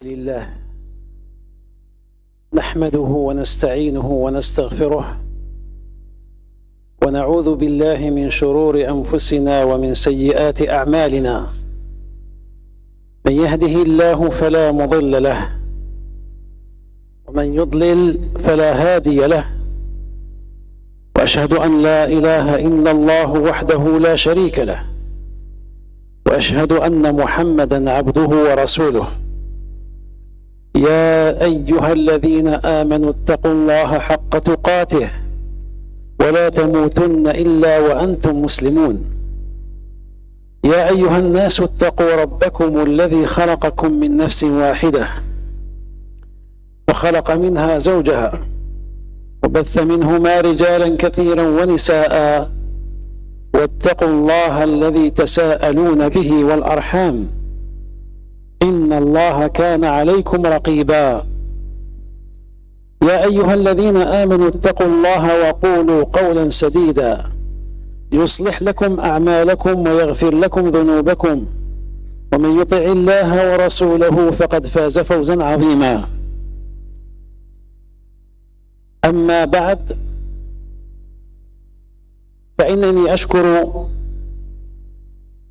لله نحمده ونستعينه ونستغفره ونعوذ بالله من شرور أنفسنا ومن سيئات أعمالنا. من يهده الله فلا مضل له ومن يضلل فلا هادي له، وأشهد أن لا إله إلا الله وحده لا شريك له، وأشهد أن محمدًا عبده ورسوله. يا أيها الذين آمنوا اتقوا الله حق تقاته ولا تموتن إلا وأنتم مسلمون. يا أيها الناس اتقوا ربكم الذي خلقكم من نفس واحدة وخلق منها زوجها وبث منهما رجالا كثيرا ونساء، واتقوا الله الذي تساءلون به والأرحام إن الله كان عليكم رقيبا. يا أيها الذين آمنوا اتقوا الله وقولوا قولا سديدا يصلح لكم أعمالكم ويغفر لكم ذنوبكم، ومن يطع الله ورسوله فقد فاز فوزا عظيما. أما بعد، فإنني أشكر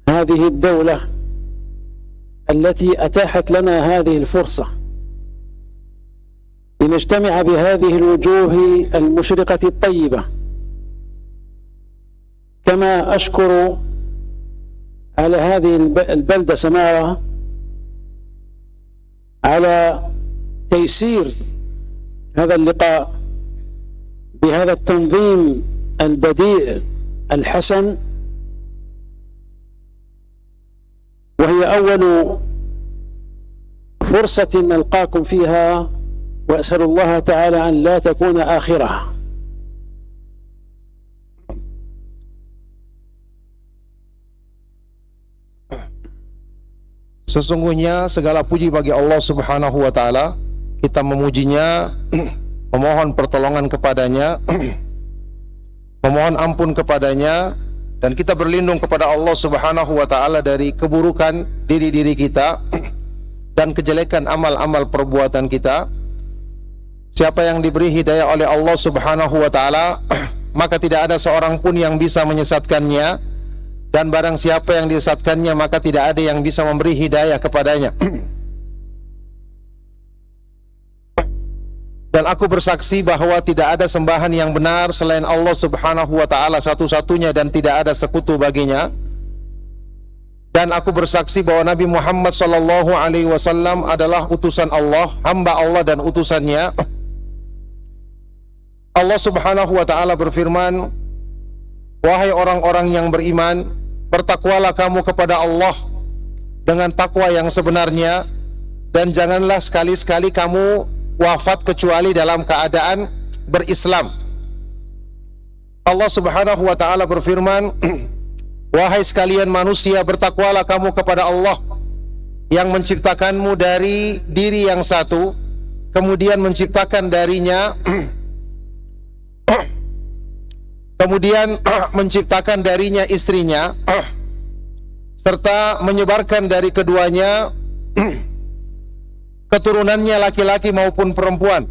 هذه الدولة التي أتاحت لنا هذه الفرصة لنجتمع بهذه الوجوه المشرقة الطيبة، كما أشكر على هذه البلدة سمارة على تيسير هذا اللقاء بهذا التنظيم البديع الحسن، وهي أول فرصة نلقاكم فيها، وأسأل الله تعالى أن لا تكون آخرة. Sesungguhnya segala puji bagi Allah Subhanahu wa Ta'ala. Kita memujinya, memohon pertolongan kepadanya, memohon ampun kepadanya, dan kita berlindung kepada Allah Subhanahu wa Ta'ala dari keburukan diri-diri kita dan kejelekan amal-amal perbuatan kita. Siapa yang diberi hidayah oleh Allah Subhanahu wa Ta'ala, maka tidak ada seorang pun yang bisa menyesatkannya, dan barang siapa yang disesatkannya, maka tidak ada yang bisa memberi hidayah kepadanya. Dan aku bersaksi bahwa tidak ada sembahan yang benar selain Allah Subhanahu wa Ta'ala satu-satunya, dan tidak ada sekutu baginya. Dan aku bersaksi bahwa Nabi Muhammad sallallahu alaihi wasallam adalah utusan Allah, hamba Allah dan utusannya. Allah Subhanahu wa Ta'ala berfirman, wahai orang-orang yang beriman, bertakwalah kamu kepada Allah dengan takwa yang sebenarnya, dan janganlah sekali-sekali kamu wafat kecuali dalam keadaan berislam. Allah Subhanahu wa Ta'ala berfirman, wahai sekalian manusia, bertakwalah kamu kepada Allah yang menciptakanmu dari diri yang satu, kemudian menciptakan darinya istrinya, serta menyebarkan dari keduanya keturunannya laki-laki maupun perempuan.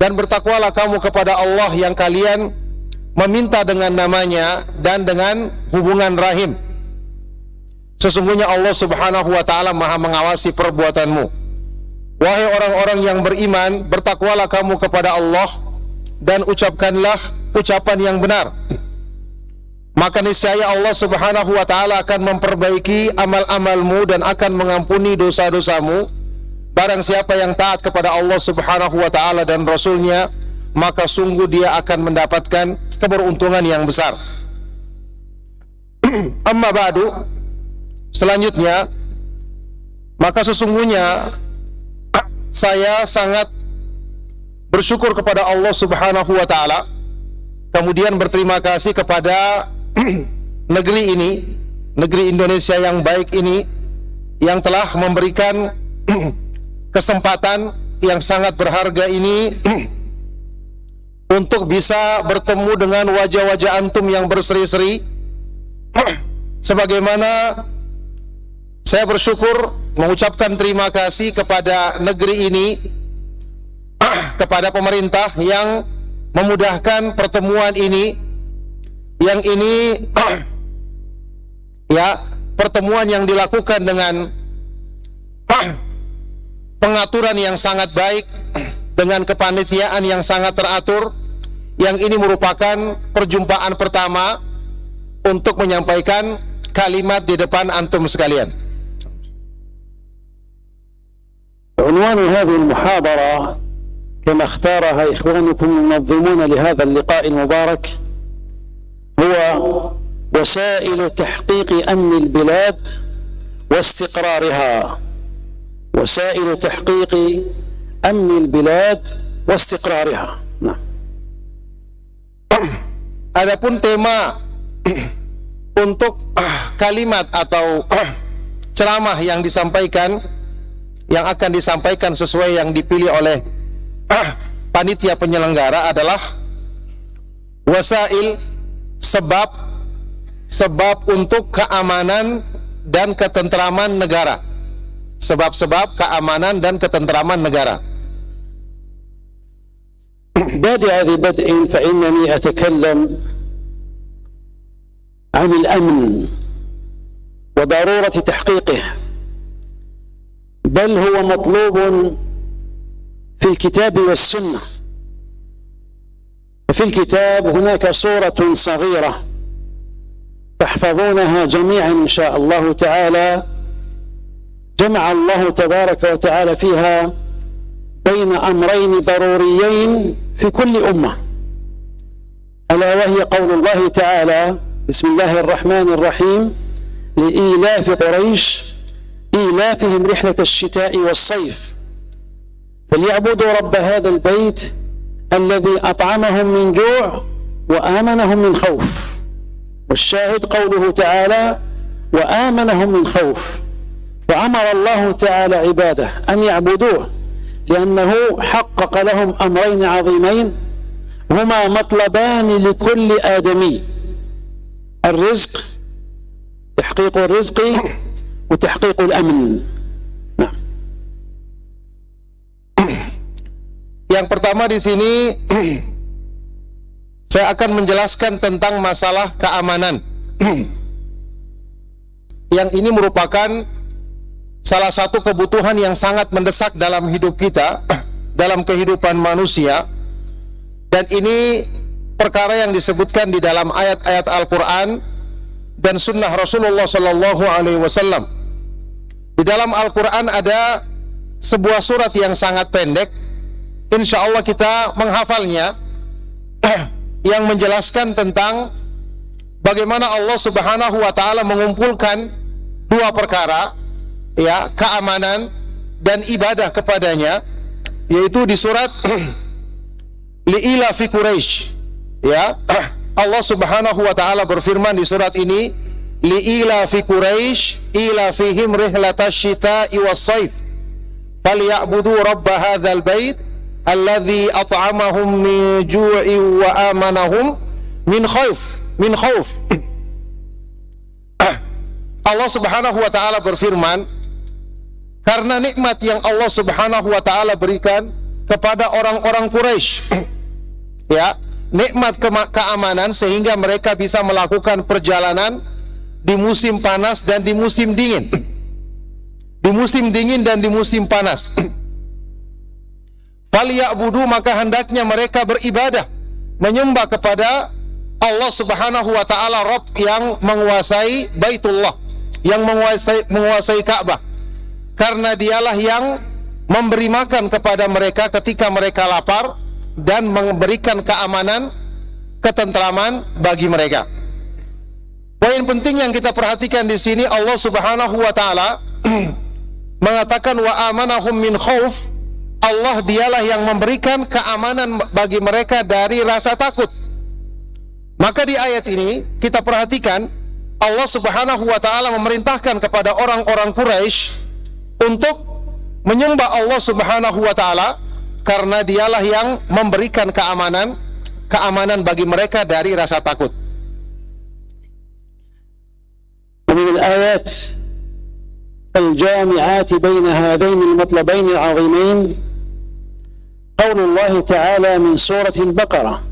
Dan bertakwalah kamu kepada Allah yang kalian meminta dengan namanya dan dengan hubungan rahim. Sesungguhnya Allah Subhanahu wa Ta'ala Maha mengawasi perbuatanmu. Wahai orang-orang yang beriman, bertakwalah kamu kepada Allah dan ucapkanlah ucapan yang benar. Maka niscaya Allah Subhanahu wa Ta'ala akan memperbaiki amal-amalmu dan akan mengampuni dosa-dosamu. Barang siapa yang taat kepada Allah Subhanahu wa Ta'ala dan Rasulnya, maka sungguh dia akan mendapatkan keberuntungan yang besar. Amma ba'du, selanjutnya, maka sesungguhnya saya sangat bersyukur kepada Allah Subhanahu wa Ta'ala, kemudian berterima kasih kepada negeri ini, negeri Indonesia yang baik ini, yang telah memberikan kesempatan yang sangat berharga ini untuk bisa bertemu dengan wajah-wajah antum yang berseri-seri, sebagaimana Saya bersyukur, mengucapkan terima kasih kepada negeri ini, kepada pemerintah yang memudahkan pertemuan ini, yang ini ya, pertemuan yang dilakukan dengan pengaturan yang sangat baik, dengan kepanitiaan yang sangat teratur, yang ini merupakan perjumpaan pertama untuk menyampaikan kalimat di depan antum sekalian. عنوان هذه المحاضرة كما اختارها إخوانكم المنظمون لهذا اللقاء المبارك هو وسائل تحقيق أمن البلاد واستقرارها. وسائل تحقيق أمن البلاد واستقرارها. نعم. Adapun tema untuk kalimat atau ceramah yang disampaikan, yang akan disampaikan sesuai yang dipilih oleh panitia penyelenggara adalah wasail, sebab untuk keamanan dan ketentraman negara. Sebab-sebab keamanan dan ketentraman negara. بادئ ببدء فإنني أتكلم عن الأمن وضرورة تحقيقه، بل هو مطلوب في الكتاب والسنة. وفي الكتاب هناك سورة صغيرة تحفظونها جميعا إن شاء الله تعالى، جمع الله تبارك وتعالى فيها بين أمرين ضروريين في كل أمة، ألا وهي قول الله تعالى: بسم الله الرحمن الرحيم، لإيلاف قريش إيلافهم رحلة الشتاء والصيف فليعبدوا رب هذا البيت الذي أطعمهم من جوع وآمنهم من خوف. والشاهد قوله تعالى: وآمنهم من خوف. فأمر الله تعالى عباده أن يعبدوه لأنه حقق لهم أمرين عظيمين هما مطلبان لكل آدمي: الرزق، تحقيق الرزق، وتحقيق الأمن. Nah. Yang pertama di sini saya akan menjelaskan tentang masalah keamanan. Yang ini merupakan salah satu kebutuhan yang sangat mendesak dalam hidup kita, dalam kehidupan manusia. Dan ini perkara yang disebutkan di dalam ayat-ayat Al-Quran dan sunnah Rasulullah Sallallahu Alaihi Wasallam. Di dalam Al-Quran ada sebuah surat yang sangat pendek, insya Allah kita menghafalnya, yang menjelaskan tentang bagaimana Allah Subhanahu wa Ta'ala mengumpulkan dua perkara, ya, keamanan dan ibadah kepadanya, yaitu di surat Li'ilafi Quraisy, ya. Allah Subhanahu wa Ta'ala berfirman di surat ini, li'ilafi Quraisy ilafihim rihlatash shita'i was-saif falyabudu rabb hadzal bait alladzi at'amahum min ju'in wa amanahum min khauf. Allah Subhanahu wa Ta'ala berfirman, karena nikmat yang Allah Subhanahu wa Ta'ala berikan kepada orang-orang Quraisy, ya, nikmat keamanan sehingga mereka bisa melakukan perjalanan di musim panas dan di musim dingin. Di musim dingin dan di musim panas. Falyabudu, maka hendaknya mereka beribadah, menyembah kepada Allah Subhanahu wa Ta'ala, Rabb yang menguasai Baitullah, yang menguasai Ka'bah. Karena dialah yang memberi makan kepada mereka ketika mereka lapar dan memberikan keamanan, ketentraman bagi mereka. Poin penting yang kita perhatikan di sini, Allah Subhanahu wa Ta'ala mengatakan wa amanahum min khauf. Allah dialah yang memberikan keamanan bagi mereka dari rasa takut. Maka di ayat ini kita perhatikan, Allah Subhanahu wa Ta'ala memerintahkan kepada orang-orang Quraisy untuk menyembah Allah Subhanahu wa Ta'ala, karena dialah yang memberikan keamanan bagi mereka dari rasa takut. ومن الآيات الجامعات بين هذين المطلبين العظيمين قول الله تعالى من سورة البقرة: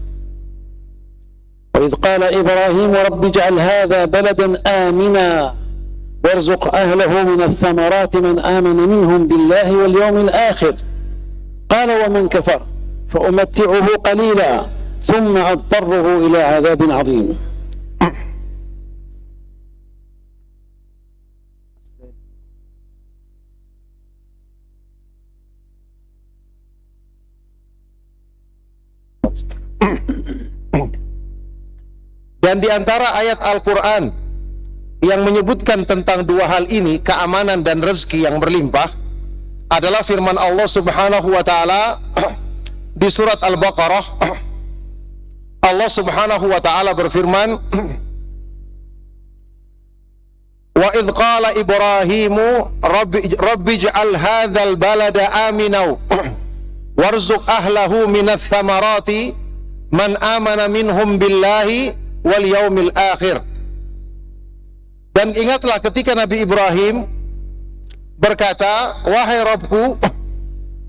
وإذ قال إبراهيم رب اجعل هذا بلدا آمنا وارزق أهله من الثمرات من آمن منهم بالله واليوم الآخر قال ومن كفر فأمتعه قليلا ثم أضطره إلى عذاب عظيم. Dan di antara ayat Al-Quran yang menyebutkan tentang dua hal ini, keamanan dan rezeki yang berlimpah, adalah firman Allah Subhanahu wa Ta'ala di surat Al-Baqarah. Allah Subhanahu wa Ta'ala berfirman, wa idh qala Ibrahimu rabbi ij'al hadzal balada aminau warzuq ahlahu minats thamarati man amana minhum billahi wal yaumil akhir. Dan ingatlah ketika Nabi Ibrahim berkata, wahai Rabbku,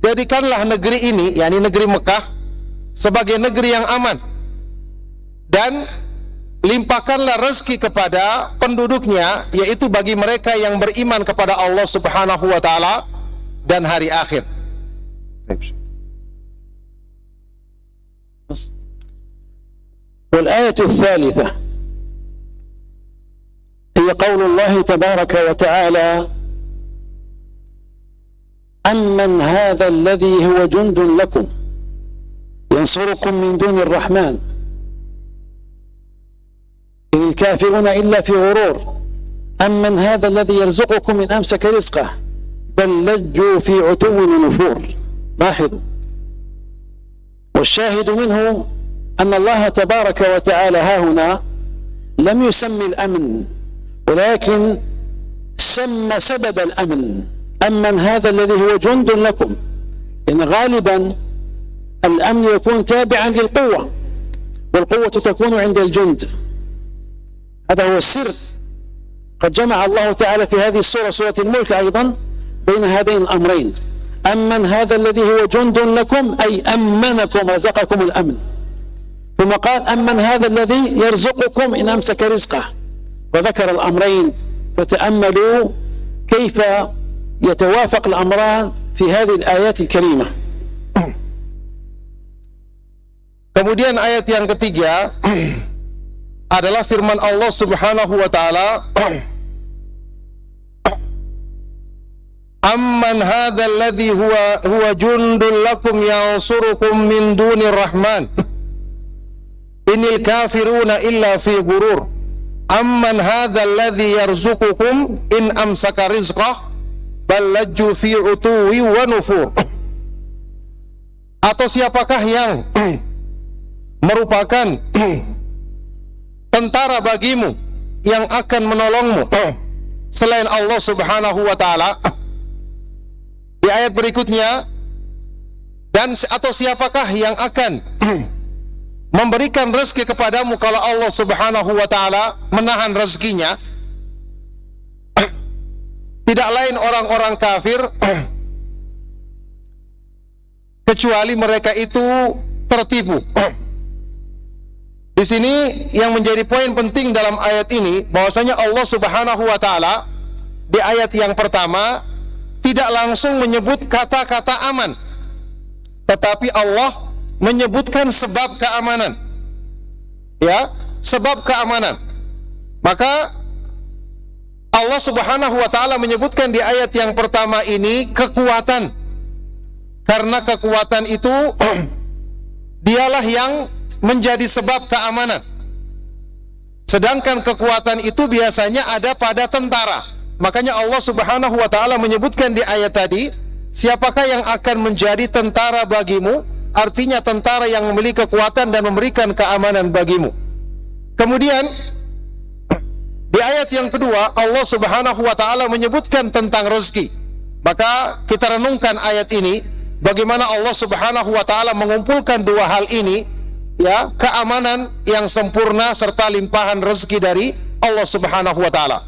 jadikanlah negeri ini, yakni negeri Mekah, sebagai negeri yang aman, dan limpahkanlah rezeki kepada penduduknya, yaitu bagi mereka yang beriman kepada Allah Subhanahu wa Ta'ala dan hari akhir. والآية الثالثة هي قول الله تبارك وتعالى: أمن هذا الذي هو جند لكم ينصركم من دون الرحمن إن الكافرون إلا في غرور أمن هذا الذي يرزقكم من أمسك رزقه بل لجوا في عتو ونفور. لاحظوا، والشاهد منه أن الله تبارك وتعالى ها هنا لم يسمي الأمن، ولكن سمى سبب الأمن: أمن هذا الذي هو جند لكم. إن غالبا الأمن يكون تابعا للقوة، والقوة تكون عند الجند. هذا هو السر. قد جمع الله تعالى في هذه السورة، سورة الملك أيضا، بين هذين الأمرين: أمن هذا الذي هو جند لكم، أي أمنكم رزقكم الأمن، ثم قال أمن هذا الذي يرزقكم إن أمسك رزقه، وذكر الأمرين. فتأملوا كيف يتوافق الأمران في هذه الآيات الكريمة. Kemudian ayat yang ketiga adalah firman Allah Subhanahu wa Ta'ala, amman hadza alladhi huwa jundun lakum yansurukum min dunir rahman inil kafiruna illa fi gurur amman hadza alladhi yarzuqukum in amsaka rizqah bal lajju fi utuwi wa nufur. Atau siapakah yang merupakan tentara bagimu yang akan menolongmu selain Allah Subhanahu wa Ta'ala? Di ayat berikutnya, dan atau siapakah yang akan memberikan rezeki kepadamu kalau Allah Subhanahu wa Ta'ala menahan rezekinya? Tidak lain orang-orang kafir, kecuali mereka itu tertipu. Di sini yang menjadi poin penting dalam ayat ini, bahwasanya Allah Subhanahu wa Ta'ala di ayat yang pertama tidak langsung menyebut kata-kata aman, tetapi Allah menyebutkan sebab keamanan. Ya, sebab keamanan. Maka Allah Subhanahu wa Ta'ala menyebutkan di ayat yang pertama ini kekuatan, karena kekuatan itu dialah yang menjadi sebab keamanan. Sedangkan kekuatan itu biasanya ada pada tentara. Makanya Allah Subhanahu wa Ta'ala menyebutkan di ayat tadi, siapakah yang akan menjadi tentara bagimu? Artinya tentara yang memiliki kekuatan dan memberikan keamanan bagimu. Kemudian di ayat yang kedua, Allah Subhanahu wa Ta'ala menyebutkan tentang rezeki. Maka kita renungkan ayat ini, bagaimana Allah Subhanahu wa Ta'ala mengumpulkan dua hal ini, ya, keamanan yang sempurna serta limpahan rezeki dari Allah Subhanahu wa Ta'ala.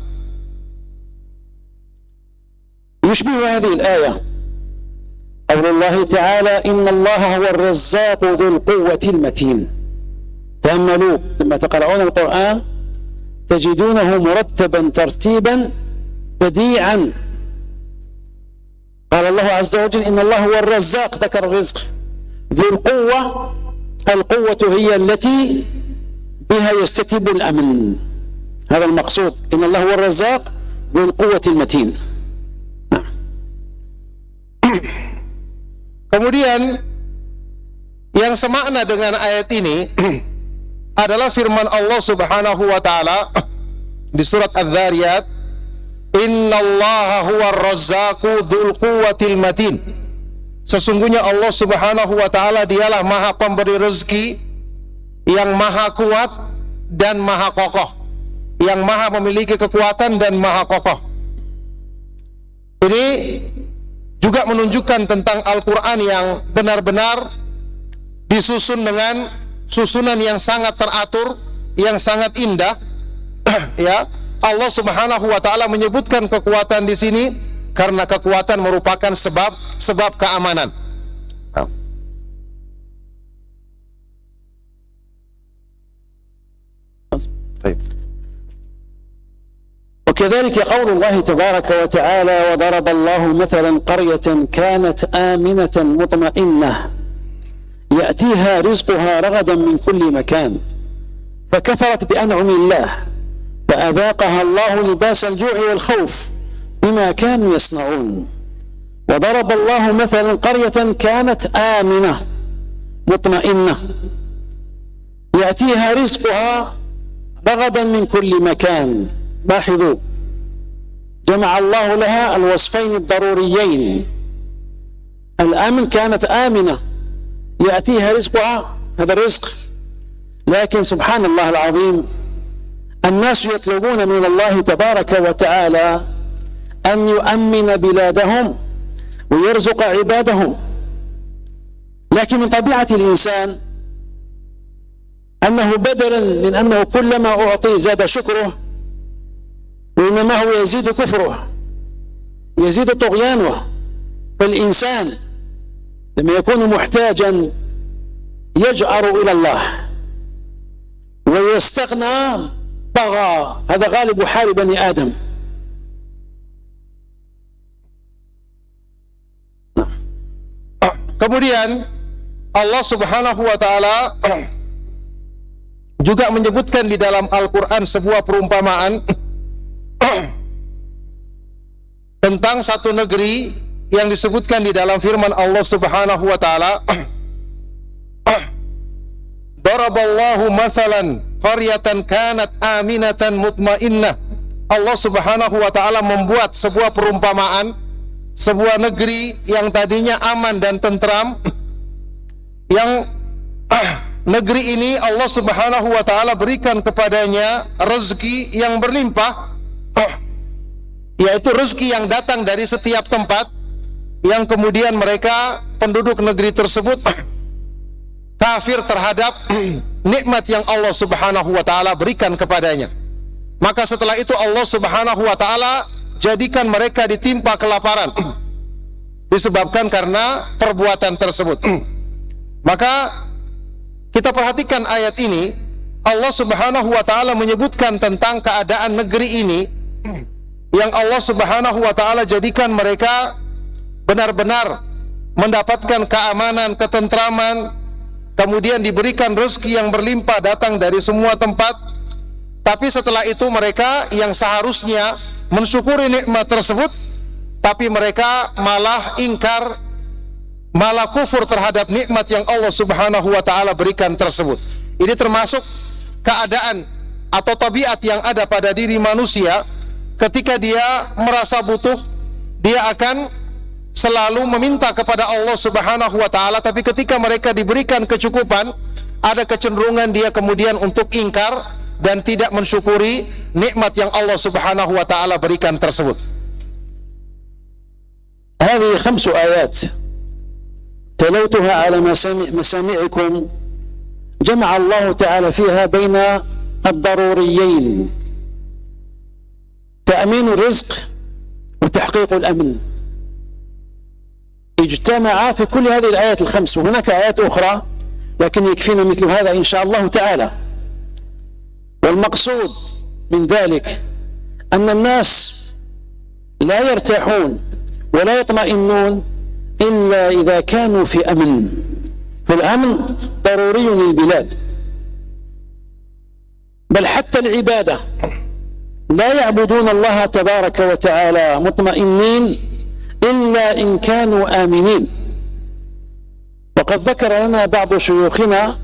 يشبه هذه الآية قول الله تعالى إن الله هو الرزاق ذو القوة المتين. تأملوا لما تقرؤون القرآن تجدونه مرتبا ترتيبا بديعا. قال الله عز وجل إن الله هو الرزاق، ذكر الرزق. ذو القوة، القوة هي التي بها يستتب الأمن، هذا المقصود. إن الله هو الرزاق ذو القوة المتين. Kemudian yang semakna dengan ayat ini adalah firman Allah Subhanahu wa taala di surat Adz-Dzariyat, "Innallaha huwar razzaqu dzul quwwatil matin." Sesungguhnya Allah Subhanahu wa taala dialah Maha Pemberi rezeki yang maha kuat dan maha kokoh, yang maha memiliki kekuatan dan maha kokoh. Ini juga menunjukkan tentang Al-Quran yang benar-benar disusun dengan susunan yang sangat teratur, yang sangat indah. Ya, Allah Subhanahu wa taala menyebutkan kekuatan di sini karena kekuatan merupakan sebab keamanan. وكذلك قول الله تبارك وتعالى وضرب الله مثلا قرية كانت آمنة مطمئنة يأتيها رزقها رغدا من كل مكان فكفرت بأنعم الله فأذاقها الله لباس الجوع والخوف بما كانوا يصنعون. وضرب الله مثلا قرية كانت آمنة مطمئنة يأتيها رزقها رغدا من كل مكان. لاحظوا جمع الله لها الوصفين الضروريين. الآمن كانت آمنة يأتيها رزقها، هذا الرزق، لكن سبحان الله العظيم الناس يطلبون من الله تبارك وتعالى أن يؤمن بلادهم ويرزق عبادهم، لكن من طبيعة الإنسان أنه بدلا من أنه كلما أعطي زاد شكره، وإنما هو يزيد كفره، يزيد طغيانه. فالإنسان لما يكون محتاجا يجأر إلى الله، ويستغنى طغى. هذا غالب حال بني آدم. Kemudian Allah Subhanahu wa taala juga menyebutkan di dalam Al-Quran sebuah perumpamaan tentang satu negeri yang disebutkan di dalam firman Allah Subhanahu wa taala, "Daraballahu mathalan qaryatan kanat aminatan mutmainnah." Allah Subhanahu wa taala membuat sebuah perumpamaan sebuah negeri yang tadinya aman dan tentram, yang negeri ini Allah Subhanahu wa taala berikan kepadanya rezeki yang berlimpah, yaitu rezeki yang datang dari setiap tempat, yang kemudian mereka penduduk negeri tersebut kafir terhadap nikmat yang Allah Subhanahu wa taala berikan kepadanya. Maka setelah itu Allah Subhanahu wa taala jadikan mereka ditimpa kelaparan disebabkan karena perbuatan tersebut. Maka kita perhatikan ayat ini, Allah Subhanahu wa taala menyebutkan tentang keadaan negeri ini yang Allah Subhanahu wa taala jadikan mereka benar-benar mendapatkan keamanan, ketentraman, kemudian diberikan rezeki yang berlimpah datang dari semua tempat. Tapi setelah itu mereka yang seharusnya mensyukuri nikmat tersebut, tapi mereka malah ingkar, malah kufur terhadap nikmat yang Allah Subhanahu wa taala berikan tersebut. Ini termasuk keadaan atau tabiat yang ada pada diri manusia. Ketika dia merasa butuh, dia akan selalu meminta kepada Allah Subhanahu wa taala, tapi ketika mereka diberikan kecukupan, ada kecenderungan dia kemudian untuk ingkar dan tidak mensyukuri nikmat yang Allah Subhanahu wa taala berikan tersebut. هذه 5 آيات تلوتها على مسامعكم جمع الله تعالى فيها بين الضروريين: تأمين الرزق وتحقيق الأمن. اجتمعا في كل هذه الآيات الخمس، وهناك آيات أخرى لكن يكفينا مثل هذا إن شاء الله تعالى. والمقصود من ذلك أن الناس لا يرتاحون ولا يطمئنون إلا إذا كانوا في أمن، فالأمن ضروري للبلاد. بل حتى العبادة لا يعبدون الله تبارك وتعالى مطمئنين إلا إن كانوا آمنين. وقد ذكر لنا بعض شيوخنا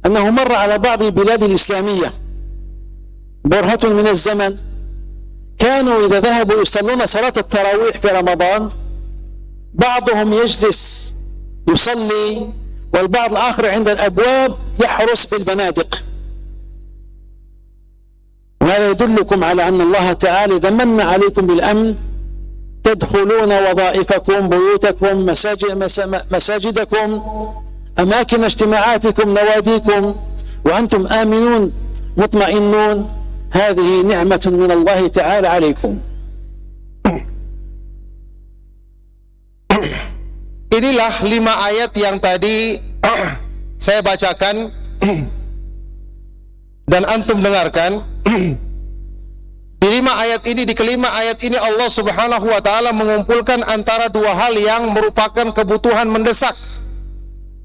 أنه مر على بعض البلاد الإسلامية برهة من الزمن كانوا إذا ذهبوا يصلون صلاة التراويح في رمضان بعضهم يجلس يصلي والبعض الآخر عند الأبواب يحرس بالبنادق. وهذا يدلكم على أن الله تعالى إذا من عليكم بالأمن تدخلون وظائفكم، بيوتكم، مساجدكم، أماكن اجتماعاتكم، نواديكم، وأنتم آمنون مطمئنون، هذه نعمة من الله تعالى عليكم. Inilah 5 ayat yang tadi saya bacakan dan antum dengarkan. Di 5 ayat ini, di kelima ayat ini Allah Subhanahu wa taala mengumpulkan antara 2 hal yang merupakan kebutuhan mendesak,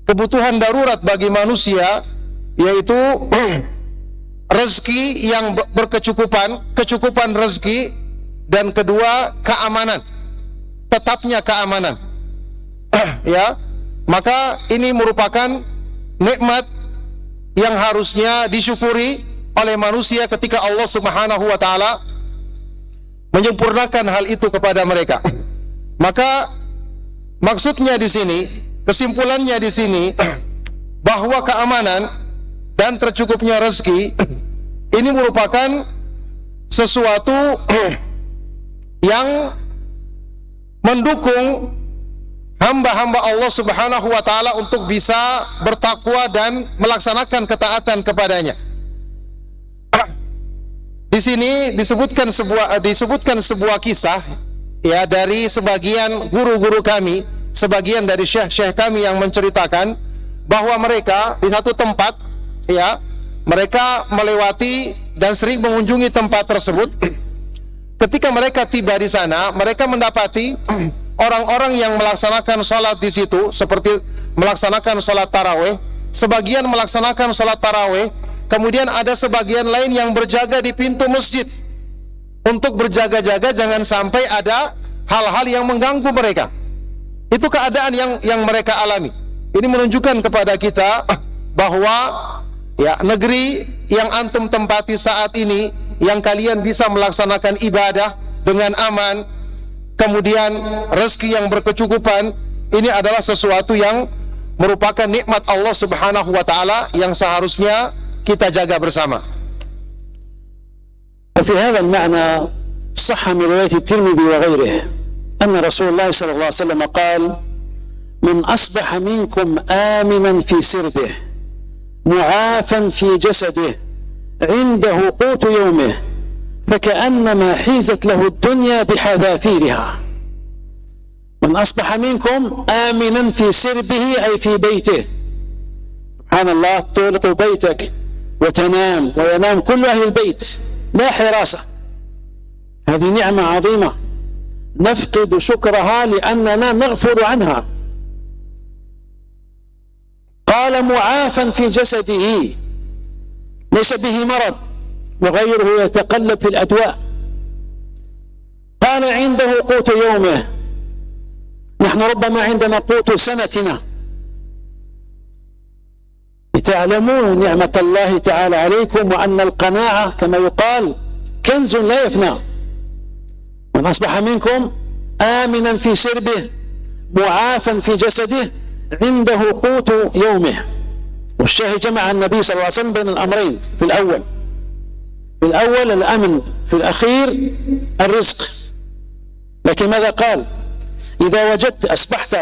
kebutuhan darurat bagi manusia, yaitu rezeki yang berkecukupan, kecukupan rezeki, dan kedua keamanan, tetapnya keamanan. Ya, maka ini merupakan nikmat yang harusnya disyukuri oleh manusia ketika Allah Subhanahu wa taala menyempurnakan hal itu kepada mereka. Maka maksudnya di sini, kesimpulannya di sini bahwa keamanan dan tercukupnya rezeki ini merupakan sesuatu yang mendukung hamba-hamba Allah Subhanahu wa taala untuk bisa bertakwa dan melaksanakan ketaatan kepadanya. Di sini disebutkan sebuah kisah ya dari sebagian guru-guru kami, sebagian dari syekh-syekh kami yang menceritakan bahwa mereka di satu tempat ya, mereka melewati dan sering mengunjungi tempat tersebut. Ketika mereka tiba di sana, mereka mendapati orang-orang yang melaksanakan salat di situ, seperti melaksanakan salat tarawih. Sebagian melaksanakan salat tarawih, kemudian ada sebagian lain yang berjaga di pintu masjid untuk berjaga-jaga jangan sampai ada hal-hal yang mengganggu mereka. Itu keadaan yang mereka alami. Ini menunjukkan kepada kita bahwa ya, negeri yang antum tempati saat ini, yang kalian bisa melaksanakan ibadah dengan aman, kemudian rezeki yang berkecukupan, ini adalah sesuatu yang merupakan nikmat Allah Subhanahu wa taala yang seharusnya kita jaga bersama. وفي هذا المعنى صح من رواية الترمذي وغيره أن رسول الله صلى الله عليه وسلم قال: من أصبح منكم آمنا في سربه معافا في جسده عنده قوت يومه فكأنما حيزت له الدنيا بحذافيرها. من أصبح منكم آمنا في سربه أي في بيته. سبحان الله، تغلق بيتك وتنام وينام كل أهل البيت، لا حراسة. هذه نعمة عظيمة نفقد شكرها لأننا نغفل عنها. قال معافا في جسده، ليس به مرض وغيره يتقلب في الأدواء. قال عنده قوت يومه، نحن ربما عندنا قوت سنتنا. لتعلموا نعمة الله تعالى عليكم وأن القناعة كما يقال كنز لا يفنى. من أصبح منكم آمنا في سربه معافا في جسده عنده قوت يومه. والشاهد جمع النبي صلى الله عليه وسلم بين الأمرين، في الأول الأمن، في الأخير الرزق. لكن ماذا قال؟ إذا وجدت أصبحت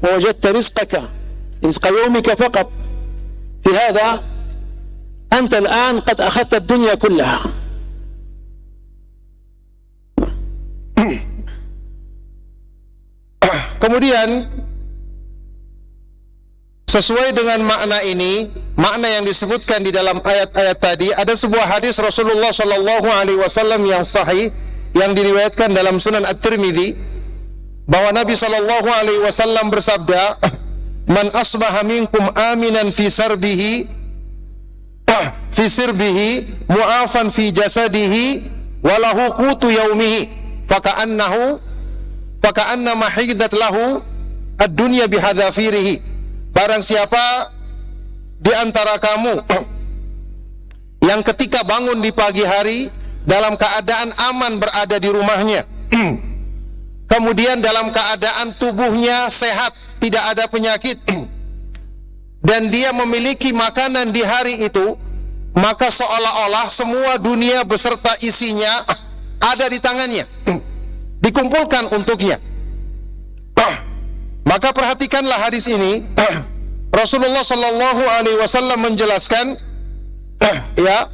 ووجدت رزقك، رزق يومك فقط، في هذا أنت الآن قد أخذت الدنيا كلها. Kemudian sesuai dengan makna ini, makna yang disebutkan di dalam ayat-ayat tadi, ada sebuah hadis Rasulullah sallallahu alaihi wasallam yang sahih yang diriwayatkan dalam Sunan At-Tirmidzi, bahwa Nabi sallallahu alaihi wasallam bersabda, "Man asbaha minkum aminan fi sirbihi mu'afan fi jasadihi wa lahu qutu yaumihi faka'annama hidat lahu ad-dunya bihadzafirihi." Barang siapa di antara kamu yang ketika bangun di pagi hari dalam keadaan aman berada di rumahnya, kemudian dalam keadaan tubuhnya sehat, tidak ada penyakit, dan dia memiliki makanan di hari itu, maka seolah-olah semua dunia beserta isinya ada di tangannya, dikumpulkan untuknya. Maka perhatikanlah hadis ini. Rasulullah sallallahu alaihi wasallam menjelaskan, ya,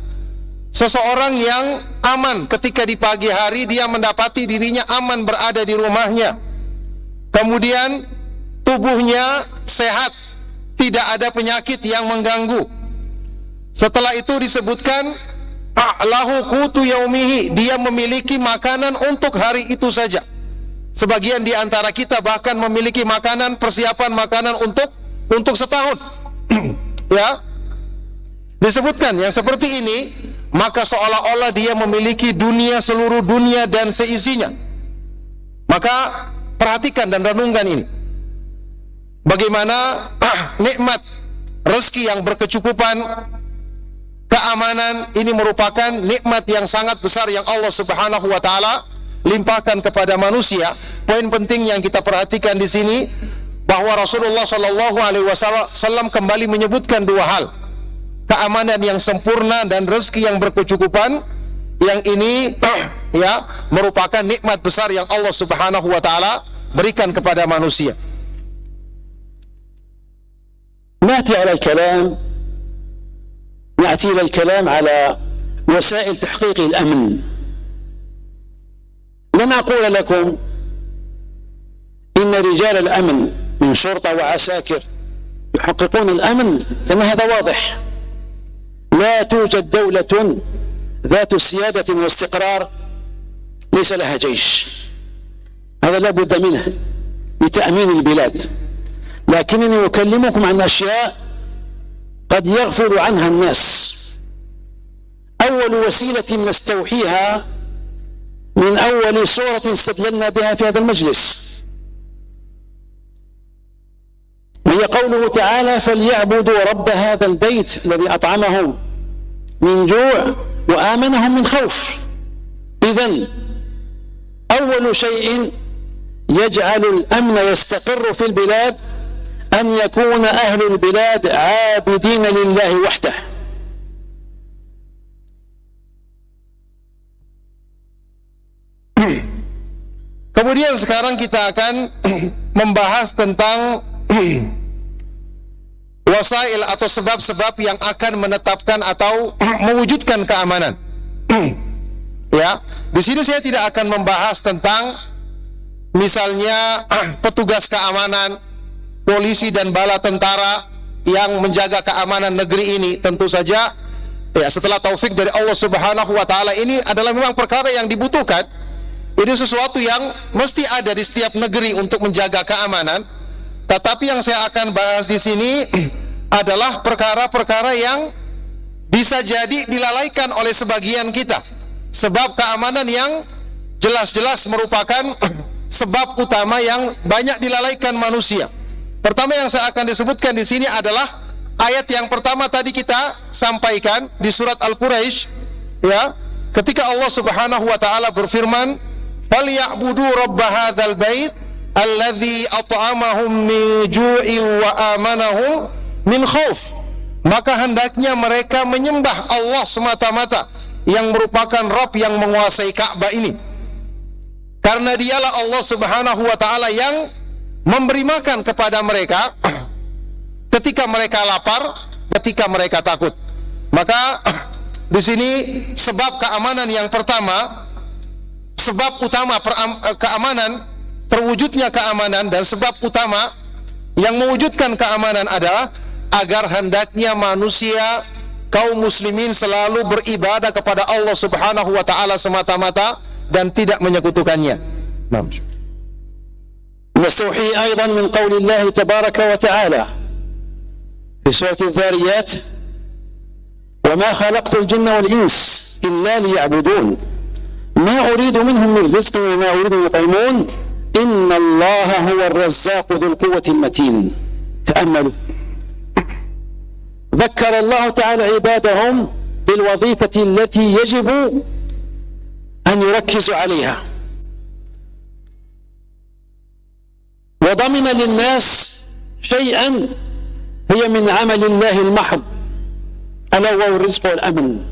seseorang yang aman ketika di pagi hari dia mendapati dirinya aman berada di rumahnya, kemudian tubuhnya sehat, tidak ada penyakit yang mengganggu. Setelah itu disebutkan lahu qutu yaumihi, dia memiliki makanan untuk hari itu saja. Sebagian di antara kita bahkan memiliki makanan, persiapan makanan untuk setahun. Ya, disebutkan yang seperti ini, maka seolah-olah dia memiliki dunia, seluruh dunia dan seisinya. Maka perhatikan dan renungkan ini, bagaimana nikmat rezeki yang berkecukupan, keamanan ini merupakan nikmat yang sangat besar yang Allah Subhanahu wa taala limpahkan kepada manusia. Poin penting yang kita perhatikan di sini, bahwa Rasulullah sallallahu alaihi wasallam kembali menyebutkan dua hal: keamanan yang sempurna dan rezeki yang berkecukupan. Yang ini ya merupakan nikmat besar yang Allah Subhanahu wa taala berikan kepada manusia. نأتي إلى الكلام على وسائل تحقيق الأمن. لن أقول لكم إن رجال الأمن من شرطة وعساكر يحققون الأمن، لأن هذا واضح. لا توجد دولة ذات سيادة واستقرار ليس لها جيش، هذا لا بد منه لتأمين البلاد. لكنني أكلمكم عن أشياء قد يغفل عنها الناس. أول وسيلة نستوحيها من أول سورة استدللنا بها في هذا المجلس، وهي قوله تعالى: فليعبدوا رب هذا البيت الذي أطعمهم من جوع وآمنهم من خوف. إذن أول شيء يجعل الأمن يستقر في البلاد أن يكون أهل البلاد عابدين لله وحده. Kemudian sekarang kita akan membahas tentang wasail atau sebab-sebab yang akan menetapkan atau mewujudkan keamanan. Ya, di sini saya tidak akan membahas tentang misalnya petugas keamanan, polisi dan bala tentara yang menjaga keamanan negeri ini. Tentu saja ya, setelah taufik dari Allah Subhanahu wa taala, ini adalah memang perkara yang dibutuhkan. Ini sesuatu yang mesti ada di setiap negeri untuk menjaga keamanan. Tetapi yang saya akan bahas di sini adalah perkara-perkara yang bisa jadi dilalaikan oleh sebagian kita. Sebab keamanan yang jelas-jelas merupakan sebab utama yang banyak dilalaikan manusia. Pertama yang saya akan disebutkan di sini adalah ayat yang pertama tadi kita sampaikan di surat Al-Quraisy, ya, ketika Allah Subhanahu wa taala berfirman, "Falyabudu rabb hadzal bait alladzi at'amahum min ju'in wa amanahum min khauf." Maka hendaknya mereka menyembah Allah semata-mata yang merupakan Rabb yang menguasai Ka'bah ini, karena dialah Allah Subhanahu wa taala yang memberi makan kepada mereka ketika mereka lapar, ketika mereka takut. Maka di sini sebab keamanan yang pertama, sebab utama keamanan terwujudnya keamanan dan sebab utama yang mewujudkan keamanan adalah agar hendaknya manusia kaum muslimin selalu beribadah kepada Allah Subhanahu wa taala semata-mata dan tidak menyekutukannya. نستوحي أيضا من قول الله تبارك وتعالى في سورة الذاريات وما خلقت الجن والإنس إلا ليعبدون ما أريد منهم من رزق وما أريد أن يطعمون إن الله هو الرزاق ذو القوة المتين. تأملوا، ذكر الله تعالى عبادهم بالوظيفة التي يجب أن يركزوا عليها، وضمن للناس شيئا هي من عمل الله المحض ألا وهو الرزق والأمن.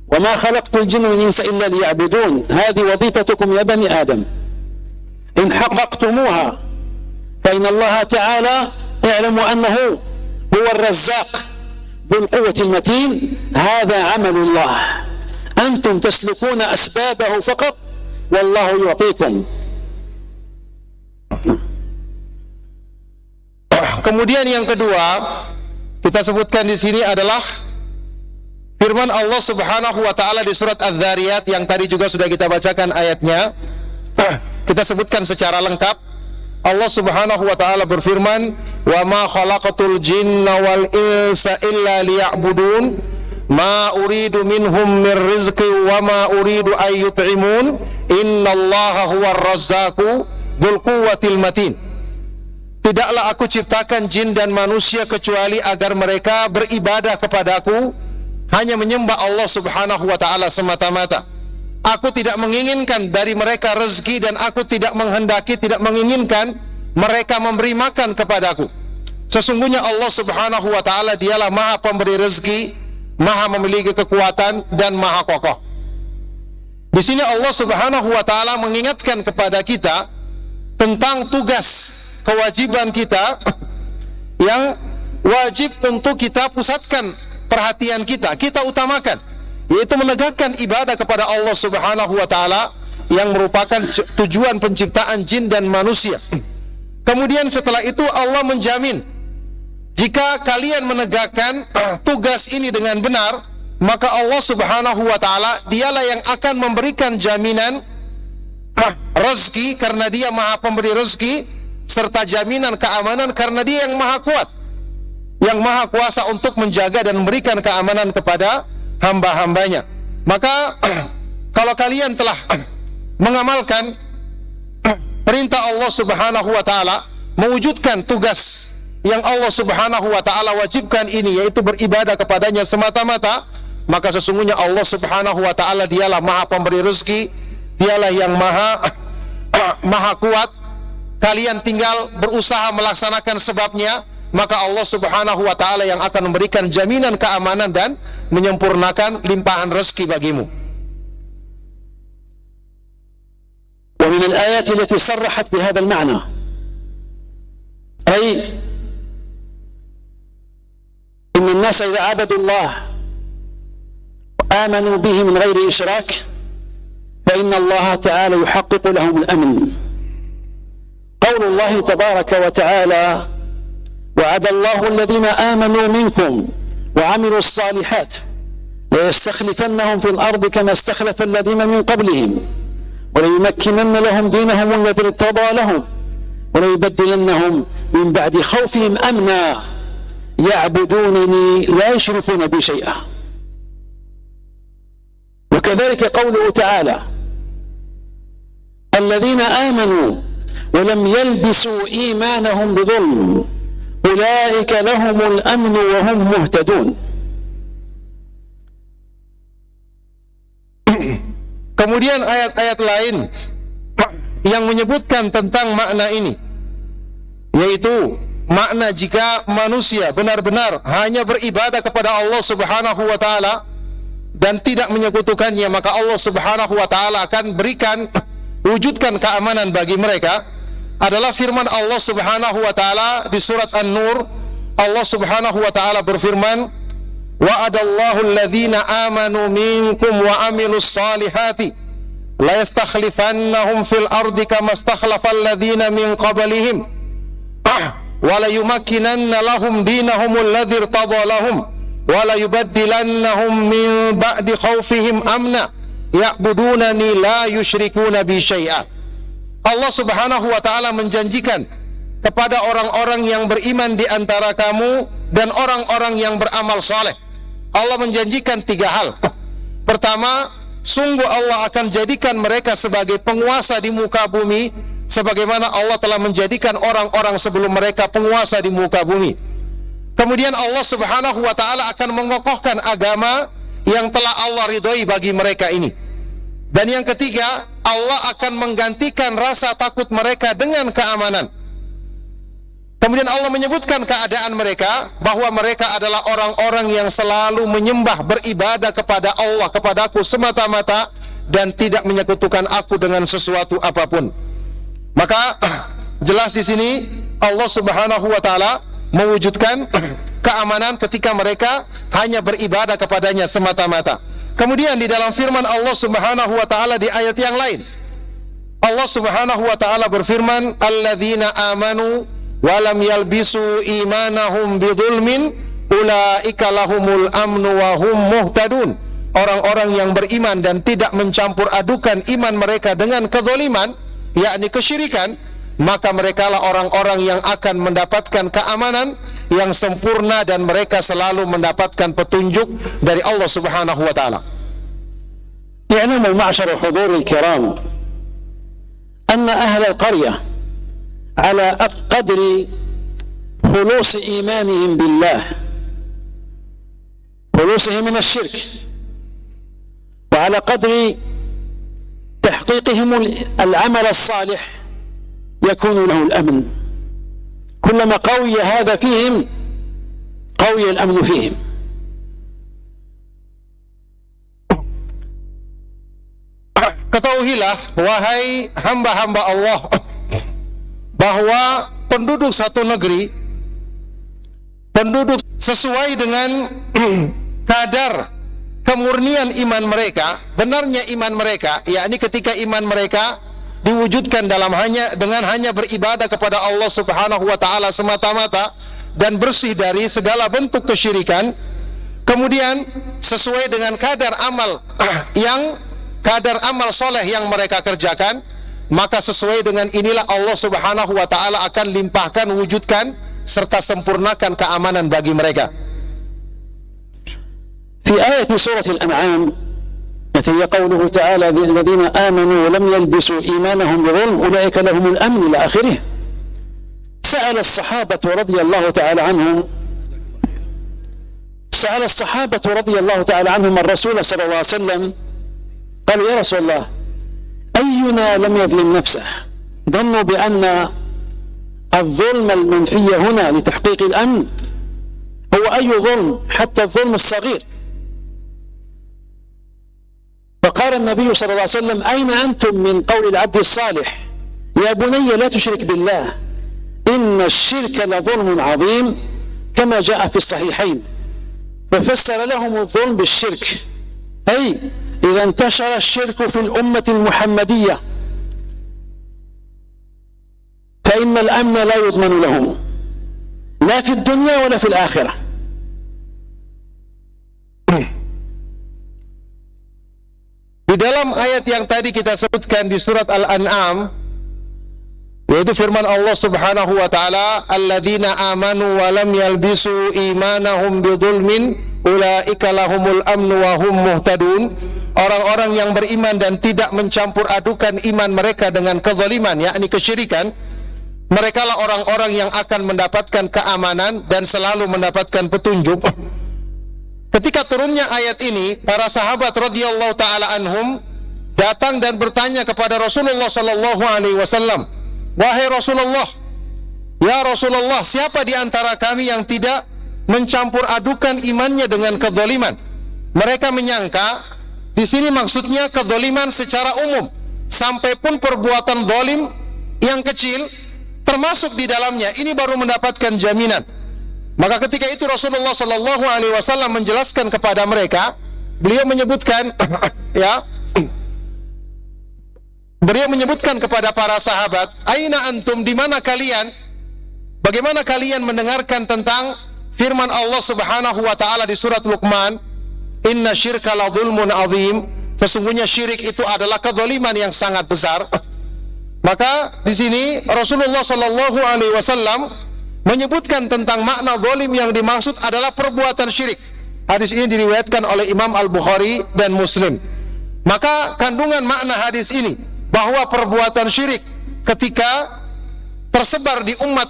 وما خلقت الجن والإنس إلا ليعبدون، هذه وظيفتكم يا بني آدم، إن حققتموها فإن الله تعالى اعلموا أنه هو الرزاق ذو القوة المتين، هذا عمل الله، أنتم تسلكون أسبابه فقط والله يعطيكم. Kemudian yang kedua kita sebutkan di sini adalah firman Allah Subhanahu wa taala di surat Az-Zariyat yang tadi juga sudah kita bacakan ayatnya. Kita sebutkan secara lengkap. Allah Subhanahu wa taala berfirman, "Wa ma khalaqatul jinna wal insa illa liya'budun, ma uridu minhum min rizqi wa ma uridu ay yut'imun, innallaha huwar razzaqu dzul quwwatil matin." Tidaklah aku ciptakan jin dan manusia kecuali agar mereka beribadah kepadaku, hanya menyembah Allah Subhanahu wa taala semata-mata. Aku tidak menginginkan dari mereka rezeki dan aku tidak menghendaki, tidak menginginkan mereka memberi makan kepadaku. Sesungguhnya Allah Subhanahu wa taala dialah Maha Pemberi rezeki, Maha memiliki kekuatan dan Maha kokoh. Di sini Allah Subhanahu wa taala mengingatkan kepada kita tentang tugas kewajiban kita yang wajib untuk kita pusatkan perhatian kita utamakan, yaitu menegakkan ibadah kepada Allah Subhanahu wa taala yang merupakan tujuan penciptaan jin dan manusia. Kemudian setelah itu Allah menjamin jika kalian menegakkan tugas ini dengan benar, maka Allah Subhanahu wa taala dialah yang akan memberikan jaminan rezeki karena dia Maha Pemberi rezeki, serta jaminan keamanan karena dia yang maha kuat, yang maha kuasa untuk menjaga dan memberikan keamanan kepada hamba-hambanya. Maka kalau kalian telah mengamalkan perintah Allah Subhanahu wa taala, mewujudkan tugas yang Allah Subhanahu wa taala wajibkan ini, yaitu beribadah kepadanya semata-mata, maka sesungguhnya Allah Subhanahu wa taala dialah Maha Pemberi rezeki, dialah yang maha kuat. Kalian tinggal berusaha melaksanakan sebabnya, maka Allah Subhanahu wa taala yang akan memberikan jaminan keamanan dan menyempurnakan limpahan rezeki bagimu. ومن الآيات التي صرحت بهذا المعنى أي إن الناس إذا عبدوا الله وآمنوا به من غير إشراك فإن الله تعالى يحقق لهم الأمن. قول الله تبارك وتعالى وعد الله الذين آمنوا منكم وعملوا الصالحات ليستخلفنهم في الأرض كما استخلف الذين من قبلهم وليمكنن لهم دينهم الذي ارتضى لهم وليبدلنهم من بعد خوفهم أمنا يعبدونني لا يشركون بي شيئا. وكذلك قوله تعالى الذين آمنوا ولم يلبسوا إيمانهم بظلم أولئك لهم الأمن وهم مهتدون. Kemudian ayat-ayat lain yang menyebutkan tentang makna ini, yaitu makna jika manusia benar-benar hanya beribadah kepada Allah Subhanahu wa taala dan tidak menyekutukannya, maka Allah Subhanahu wa taala akan wujudkan keamanan bagi mereka. Adalah firman Allah Subhanahu wa taala di surat An-Nur. Allah Subhanahu wa taala berfirman, wa'adallahu alladhina amanu minkum wa amilus salihati la yastakhlifannahum fil ardi kama istakhlafal ladzina min qablihim wa la yumakkinanna lahum dinahum alladzi irtadha lahum wa la yubaddilannahum min ba'di khawfihim amna ya'budunani la yusyrikuna bi syai'a. Allah Subhanahu wa taala menjanjikan kepada orang-orang yang beriman di antara kamu dan orang-orang yang beramal saleh. Allah menjanjikan 3 hal. Pertama, sungguh Allah akan jadikan mereka sebagai penguasa di muka bumi sebagaimana Allah telah menjadikan orang-orang sebelum mereka penguasa di muka bumi. Kemudian Allah Subhanahu wa taala akan mengokohkan agama yang telah Allah ridhoi bagi mereka ini. Dan yang ketiga, Allah akan menggantikan rasa takut mereka dengan keamanan. Kemudian Allah menyebutkan keadaan mereka bahwa mereka adalah orang-orang yang selalu menyembah, beribadah kepada Allah, kepadaku semata-mata dan tidak menyekutukan aku dengan sesuatu apapun. Maka jelas di sini Allah Subhanahu wa taala mewujudkan keamanan ketika mereka hanya beribadah kepadanya semata-mata. Kemudian di dalam firman Allah Subhanahu wa taala di ayat yang lain, Allah Subhanahu wa taala berfirman, alladzina amanu wa lam yalbisu imanahum bidzulmin ulaika lahumul amnu wa hum muhtadun. Orang-orang yang beriman dan tidak mencampur adukan iman mereka dengan kezaliman, yakni kesyirikan, maka merekalah orang-orang yang akan mendapatkan keamanan yang sempurna dan mereka selalu mendapatkan petunjuk dari Allah Subhanahu wa taala. اعلموا معشر الحضور الكرام أن أهل القرية على قدر خلوص إيمانهم بالله، خلوصهم من الشرك، وعلى قدر تحقيقهم العمل الصالح يكون له الأمن. كلما قوي هذا فيهم قوي الأمن فيهم. Ketahuilah wahai hamba-hamba Allah bahwa penduduk satu negeri, penduduk sesuai dengan kadar kemurnian iman mereka, benarnya iman mereka, yakni ketika iman mereka diwujudkan dengan hanya beribadah kepada Allah Subhanahu wa taala semata-mata dan bersih dari segala bentuk kesyirikan. Kemudian sesuai dengan kadar amal soleh yang mereka kerjakan, maka sesuai dengan inilah Allah Subhanahu wa taala akan limpahkan, wujudkan serta sempurnakan keamanan bagi mereka. Fi ayat surah Al-An'am التي قوله تعالى الذين آمنوا ولم يلبسوا إيمانهم بظلم أولئك لهم الأمن إلى آخره. سأل الصحابة رضي الله تعالى عنهم الرسول صلى الله عليه وسلم، قالوا يا رسول الله أينا لم يظلم نفسه؟ ظنوا بأن الظلم المنفي هنا لتحقيق الأمن هو أي ظلم، حتى الظلم الصغير. فقال النبي صلى الله عليه وسلم أين أنتم من قول العبد الصالح يا بني لا تشرك بالله إن الشرك لظلم عظيم كما جاء في الصحيحين. ففسر لهم الظلم بالشرك، أي إذا انتشر الشرك في الأمة المحمدية فإن الأمن لا يضمن لهم لا في الدنيا ولا في الآخرة. Di dalam ayat yang tadi kita sebutkan di surat Al-An'am, yaitu firman Allah Subhanahu wa taala, alladzina amanu wa lam yalbisu imanahum bidzulmin ulaika lahumul amnu wa hum muhtadun. Orang-orang yang beriman dan tidak mencampur adukan iman mereka dengan kezaliman, yakni kesyirikan, merekalah orang-orang yang akan mendapatkan keamanan dan selalu mendapatkan petunjuk. Ketika turunnya ayat ini, para sahabat radhiyallahu taala anhum datang dan bertanya kepada Rasulullah sallallahu alaihi wasallam, "Wahai Rasulullah, ya Rasulullah, siapa di antara kami yang tidak mencampur adukan imannya dengan kezaliman?" Mereka menyangka di sini maksudnya kezaliman secara umum, sampai pun perbuatan zalim yang kecil termasuk di dalamnya, ini baru mendapatkan jaminan. Maka ketika itu Rasulullah sallallahu alaihi wasallam menjelaskan kepada mereka, beliau menyebutkan ya, beliau menyebutkan kepada para sahabat, "Aina antum, di mana kalian? Bagaimana kalian mendengarkan tentang firman Allah Subhanahu wa taala di surat Luqman, inna syirka la dzulmun azim, sesungguhnya syirik itu adalah kezaliman yang sangat besar." Maka di sini Rasulullah sallallahu alaihi wasallam menyebutkan tentang makna zalim yang dimaksud adalah perbuatan syirik. Hadis ini diriwayatkan oleh Imam Al-Bukhari dan Muslim. Maka kandungan makna hadis ini bahwa perbuatan syirik ketika tersebar di umat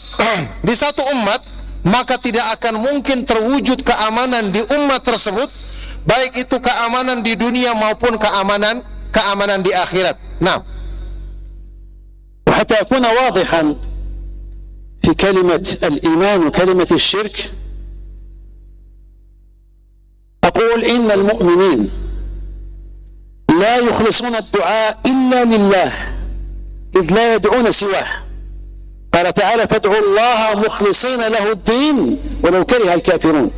di satu umat, maka tidak akan mungkin terwujud keamanan di umat tersebut, baik itu keamanan di dunia maupun keamanan di akhirat. Nah, وحتى أكون واضحا في كلمة الإيمان وكلمة الشرك، أقول إن المؤمنين لا يخلصون الدعاء إلا لله، إذ لا يدعون سواه. قال تعالى: فادعوا الله مخلصين له الدين ولو كره الكافرون.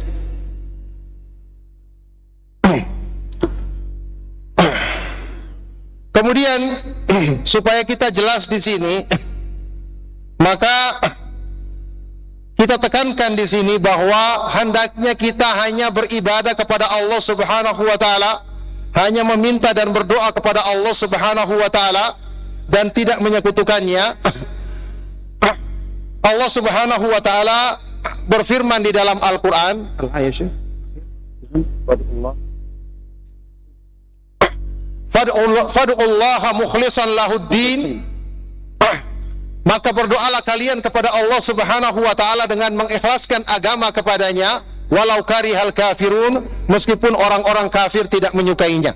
Kemudian supaya kita jelas di sini, maka kita tekankan di sini bahwa hendaknya kita hanya beribadah kepada Allah Subhanahu wa taala, hanya meminta dan berdoa kepada Allah Subhanahu wa taala dan tidak menyekutukannya. Allah Subhanahu wa taala berfirman di dalam Al-Qur'an, Fad'ullaha mukhlishan lahuddin, maka berdoalah kalian kepada Allah Subhanahu wa taala dengan mengikhlaskan agama kepadanya, walau karihal kafirun, meskipun orang-orang kafir tidak menyukainya.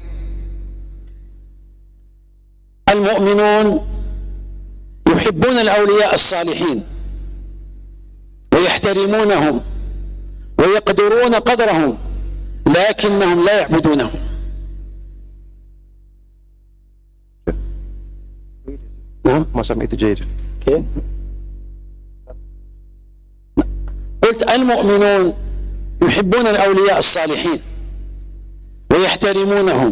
Al-mu'minun yuhibbun al-awliya as-salihin wa yahtarimunahum wa yaqdiruna qadrahum lakinnahum la ya'budunahum. Macam itu جيد. Okay. قلت المؤمنون يحبون الأولياء الصالحين ويحترمونهم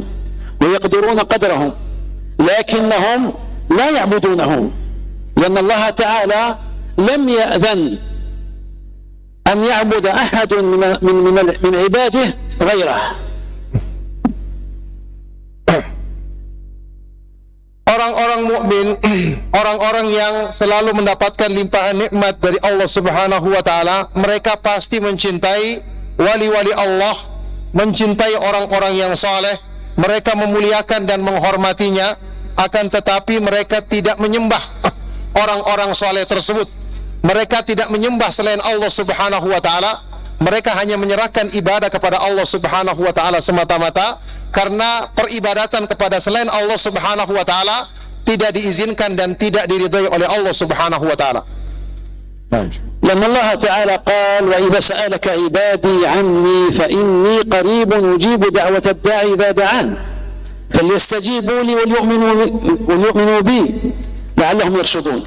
ويقدرون قدرهم لكنهم لا يعبدونهم، لأن الله تعالى لم يأذن أن يعبد أحد من عباده غيره. Orang-orang mukmin, orang-orang yang selalu mendapatkan limpahan nikmat dari Allah Subhanahu wa taala, mereka pasti mencintai wali-wali Allah, mencintai orang-orang yang saleh, mereka memuliakan dan menghormatinya, akan tetapi mereka tidak menyembah orang-orang saleh tersebut. Mereka tidak menyembah selain Allah Subhanahu wa taala. Mereka hanya menyerahkan ibadah kepada Allah Subhanahu wa taala semata-mata, karena peribadatan kepada selain Allah Subhanahu wa taala tidak diizinkan dan tidak diridhai oleh Allah Subhanahu wa taala. لأن الله تعالى قال: وإذا سألك عبادي عني فإني قريب أجيب دعوة الداعي إذا دعان فليستجيبوا لي وليؤمنوا بي لعلهم يرشدون.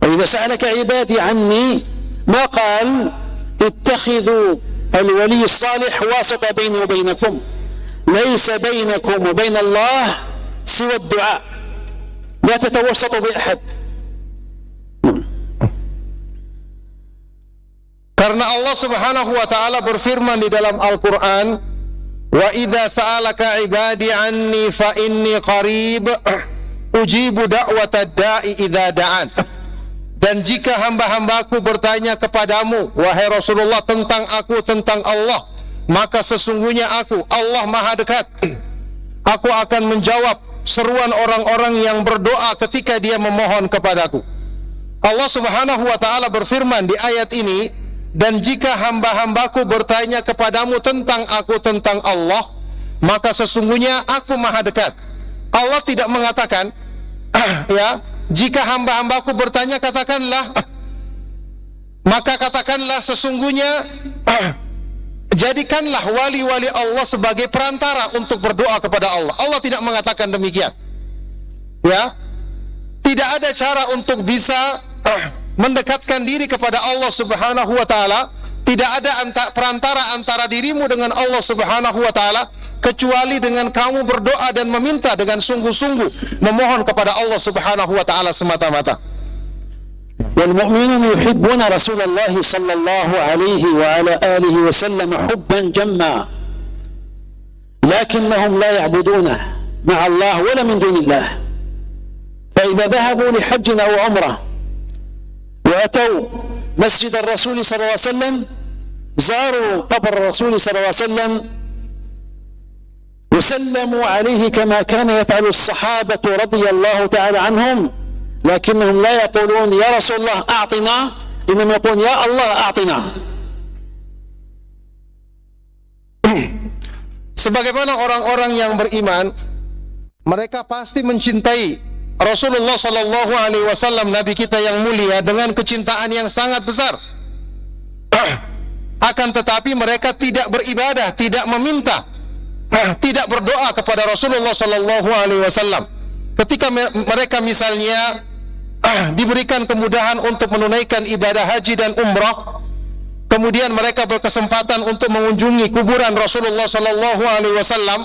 وإذا سألك عبادي عني ما قال اتخذوا الولي الصالح واسطة بيني وبينكم، ليس بينكم وبين الله سوى الدعاء، لا تتوسطوا بأحد. Karena Allah Subhanahu wa taala berfirman di dalam Al-Qur'an, wa idza sa'alaka ibadi anni fa inni qarib ujibu da'watad da'i idza da'an. Dan jika hamba-hambaku bertanya kepadamu, wahai Rasulullah, tentang aku, tentang Allah, maka sesungguhnya aku, Allah Maha dekat. Aku akan menjawab seruan orang-orang yang berdoa ketika dia memohon kepadaku. Allah Subhanahu wa taala berfirman di ayat ini, dan jika hamba-hambaku bertanya kepadamu tentang aku, tentang Allah, maka sesungguhnya aku Maha dekat. Allah tidak mengatakan ya, jika hamba-hambaku bertanya katakanlah, maka katakanlah sesungguhnya jadikanlah wali-wali Allah sebagai perantara untuk berdoa kepada Allah. Allah tidak mengatakan demikian. Ya, tidak ada cara untuk bisa mendekatkan diri kepada Allah Subhanahu wa taala. Tidak ada perantara antara dirimu dengan Allah Subhanahu wa taala kecuali dengan kamu berdoa dan meminta dengan sungguh-sungguh, memohon kepada Allah Subhanahu wa taala semata-mata. والمؤمنون يحبون رسول الله صلى الله عليه وعلى آله وسلم حبا جما لكنهم لا يعبدونه مع الله ولا من دون الله. فإذا ذهبوا لحج أو عمرة وأتوا مسجد الرسول صلى الله عليه وسلم زاروا قبر الرسول صلى الله عليه وسلم وسلموا عليه كما كان يفعل الصحابة رضي الله تعالى عنهم، لكنهم لا يقولون يا رسول الله أعطنا، إنما يقولون يا الله أعطنا. Sebagaimana orang-orang yang beriman, mereka pasti mencintai Rasulullah sallallahu alaihi wasallam, Nabi kita yang mulia, dengan kecintaan yang sangat besar. Akan tetapi mereka tidak beribadah, tidak meminta, tidak berdoa kepada Rasulullah sallallahu alaihi wasallam. Ketika mereka misalnya diberikan kemudahan untuk menunaikan ibadah haji dan umrah, kemudian mereka berkesempatan untuk mengunjungi kuburan Rasulullah sallallahu alaihi wasallam,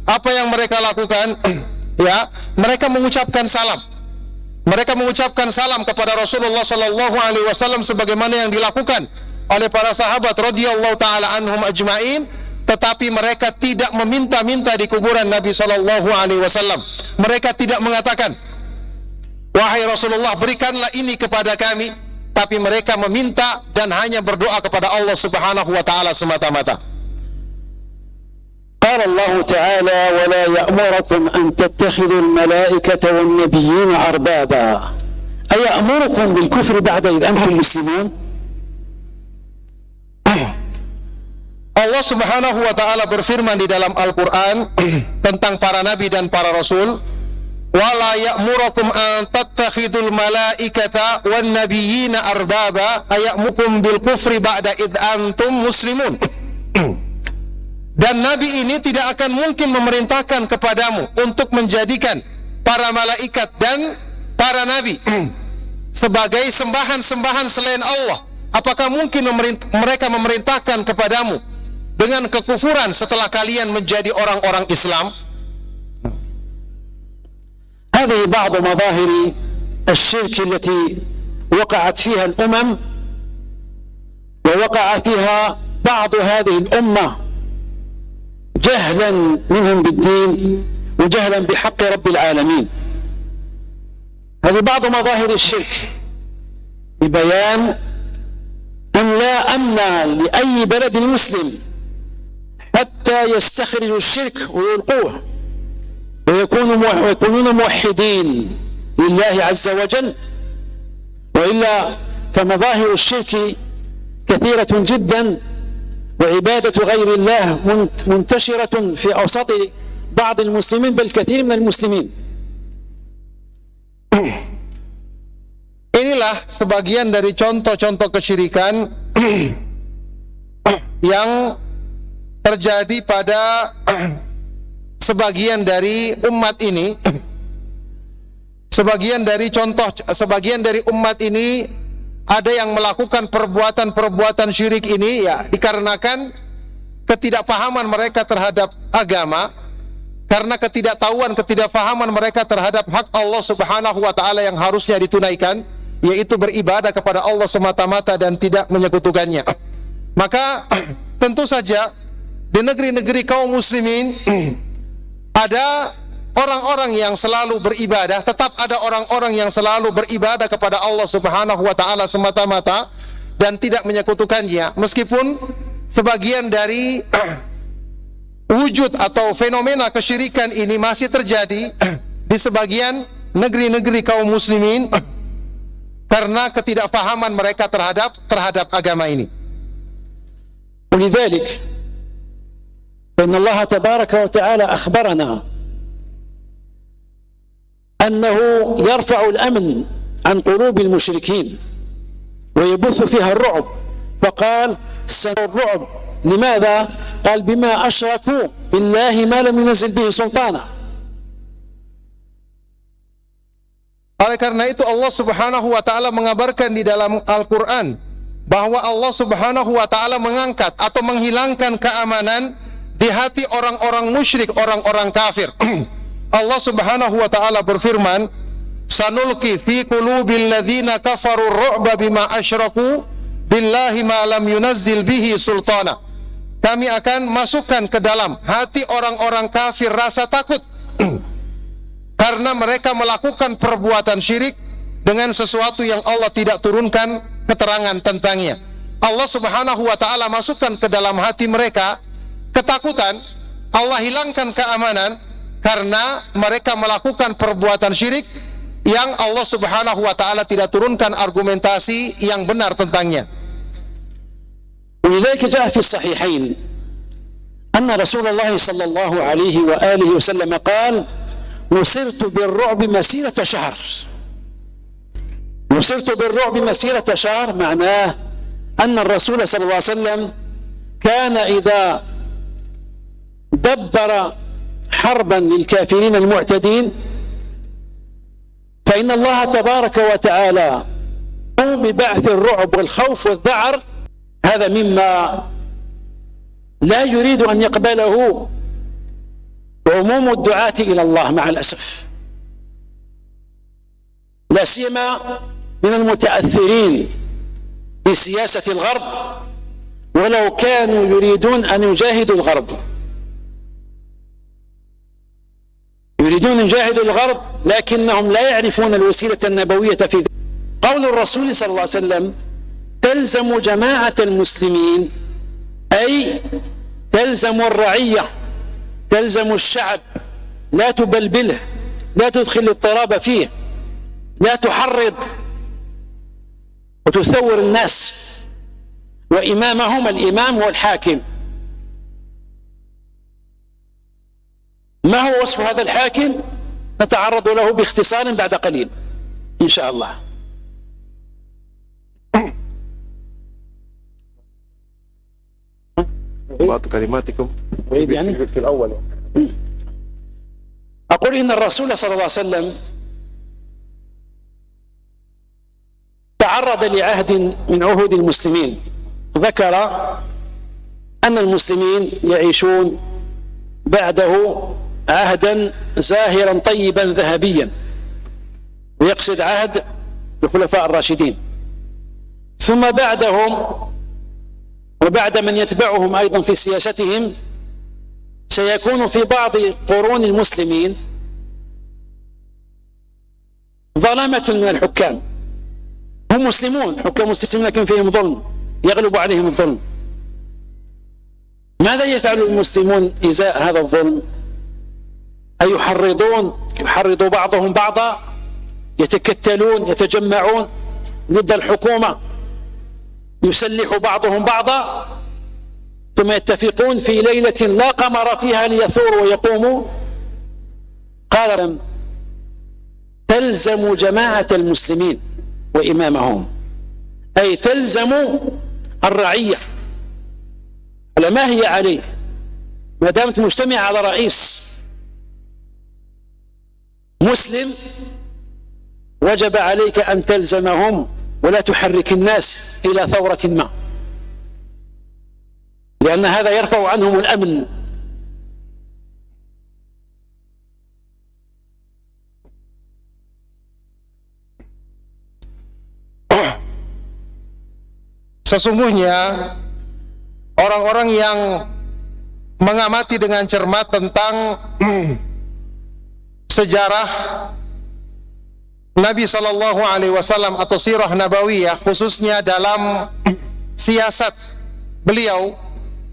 apa yang mereka lakukan? Ya, mereka mengucapkan salam. Mereka mengucapkan salam kepada Rasulullah sallallahu alaihi wasallam sebagaimana yang dilakukan oleh para sahabat radhiyallahu taala anhum ajmain, tetapi mereka tidak meminta-minta di kuburan Nabi sallallahu alaihi wasallam. Mereka tidak mengatakan, wahai Rasulullah, berikanlah ini kepada kami, tapi mereka meminta dan hanya berdoa kepada Allah Subhanahu wa taala semata-mata. قال الله تعالى ولا يأمركم أن تتخذوا الملائكة والنبيين أربابا أيأمركم بالكفر بعد إذ أنتم مسلمون. Allah Subhanahu wa taala berfirman di dalam Al-Qur'an tentang para nabi dan para rasul, wala ya'murukum an tattakhidul malaikata wan nabiyyina arbaba ayamukum bil kufri ba'da id antum muslimun. Dan nabi ini tidak akan mungkin memerintahkan kepadamu untuk menjadikan para malaikat dan para nabi sebagai sembahan-sembahan selain Allah. Apakah mungkin mereka memerintahkan kepadamu dengan kekufuran setelah kalian menjadi orang-orang Islam? هذه بعض مظاهر الشرك التي وقعت فيها الأمم ووقع فيها بعض هذه الأمة جهلا منهم بالدين وجهلا بحق رب العالمين. هذه بعض مظاهر الشرك ببيان أن لا أمن لأي بلد مسلم حتى يستخرجوا الشرك ويلقوه ويكونون موحدين لله عز وجل، وإلا فمظاهر الشرك كثيرة جدا وعبادة غير الله منتشرة في أوساط بعض المسلمين بل كثير من المسلمين. Inilah sebagian dari contoh-contoh kesyirikan yang terjadi pada sebagian dari umat ini. Sebagian dari umat ini ada yang melakukan perbuatan-perbuatan syirik ini ya dikarenakan ketidakpahaman mereka terhadap agama, karena ketidakfahaman mereka terhadap hak Allah Subhanahu wa taala yang harusnya ditunaikan, yaitu beribadah kepada Allah semata-mata dan tidak menyekutukannya. Maka tentu saja di negeri-negeri kaum muslimin ada orang-orang yang selalu beribadah, tetap ada orang-orang yang selalu beribadah kepada Allah Subhanahu wa taala semata-mata dan tidak menyekutukannya, meskipun sebagian dari wujud atau fenomena kesyirikan ini masih terjadi di sebagian negeri-negeri kaum muslimin karena ketidakpahaman mereka terhadap agama ini. ولذلك فإن الله تبارك وتعالى أخبرنا أنه يرفع الأمن عن قلوب المشركين ويبث فيها الرعب، فقال الرعب. لماذا؟ قال بما أشركوا بالله ما لم ينزل به سلطانا. Oleh karena itu Allah Subhanahu wa taala mengabarkan di dalam Al-Qur'an bahwa Allah Subhanahu wa taala mengangkat atau menghilangkan keamanan di hati orang-orang musyrik, orang-orang kafir. Allah Subhanahu wa taala berfirman, "Sanulqi fi qulubil ladzina kafaru ar-ru'ba bima asyraku billahi ma lam yunazzil bihi sultana." Kami akan masukkan ke dalam hati orang-orang kafir rasa takut karena mereka melakukan perbuatan syirik dengan sesuatu yang Allah tidak turunkan keterangan tentangnya. Allah Subhanahu wa taala masukkan ke dalam hati mereka ketakutan, Allah hilangkan keamanan karena mereka melakukan perbuatan syirik yang Allah Subhanahu wa taala tidak turunkan argumentasi yang benar tentangnya. ولذلك جاء في الصحيحين أن رسول الله صلى الله عليه وآله وسلم قال: نصرت بالرعب مسيرة شهر. نصرت بالرعب مسيرة شهر معناه أن الرسول صلى الله عليه وسلم كان إذا دبر حربا للكافرين المعتدين فإن الله تبارك وتعالى قام ببعث الرعب والخوف والذعر. هذا مما لا يريد أن يقبله عموم الدعاة إلى الله مع الأسف، لا سيما من المتأثرين بسياسة الغرب، ولو كانوا يريدون أن يجاهدوا الغرب، يريدون أن يجاهدوا الغرب لكنهم لا يعرفون الوسيلة النبوية في ذلك. قول الرسول صلى الله عليه وسلم: تلزم جماعة المسلمين، أي تلزم الرعية، تلزم الشعب، لا تبلبله، لا تدخل الاضطراب فيه، لا تحرض وتثور الناس، وإمامهم الإمام والحاكم. ما هو وصف هذا الحاكم؟ نتعرض له باختصار بعد قليل إن شاء الله. بعض كلماتكم يعني في الأول. أقول إن الرسول صلى الله عليه وسلم تعرض لعهد من عهود المسلمين، ذكر أن المسلمين يعيشون بعده عهدا زاهرا طيبا ذهبيا، ويقصد عهد الخلفاء الراشدين، ثم بعدهم وبعد من يتبعهم أيضا في سياستهم سيكون في بعض قرون المسلمين ظلمة من الحكام، هم مسلمون، حكام مسلمين لكن فيهم ظلم، يغلب عليهم الظلم. ماذا يفعل المسلمون إزاء هذا الظلم؟ أي يحرض بعضهم بعضا، يتكتلون، يتجمعون ضد الحكومة، يسلح بعضهم بعضا، ثم يتفقون في ليلة لا قمر فيها ليثوروا ويقوموا. قال: تلزم جماعة المسلمين وإمامهم، أي تلزم الرعية على ما هي عليه، ما دامت مجتمع على رئيس مسلم وجب عليك أن تلزمهم ولا تحرك الناس إلى ثورة ما، لأن هذا يرفع عنهم الأمن. Sesungguhnya orang-orang yang mengamati dengan cermat tentang sejarah Nabi Shallallahu Alaihi Wasallam atau sirah nabawiyah, khususnya dalam siasat beliau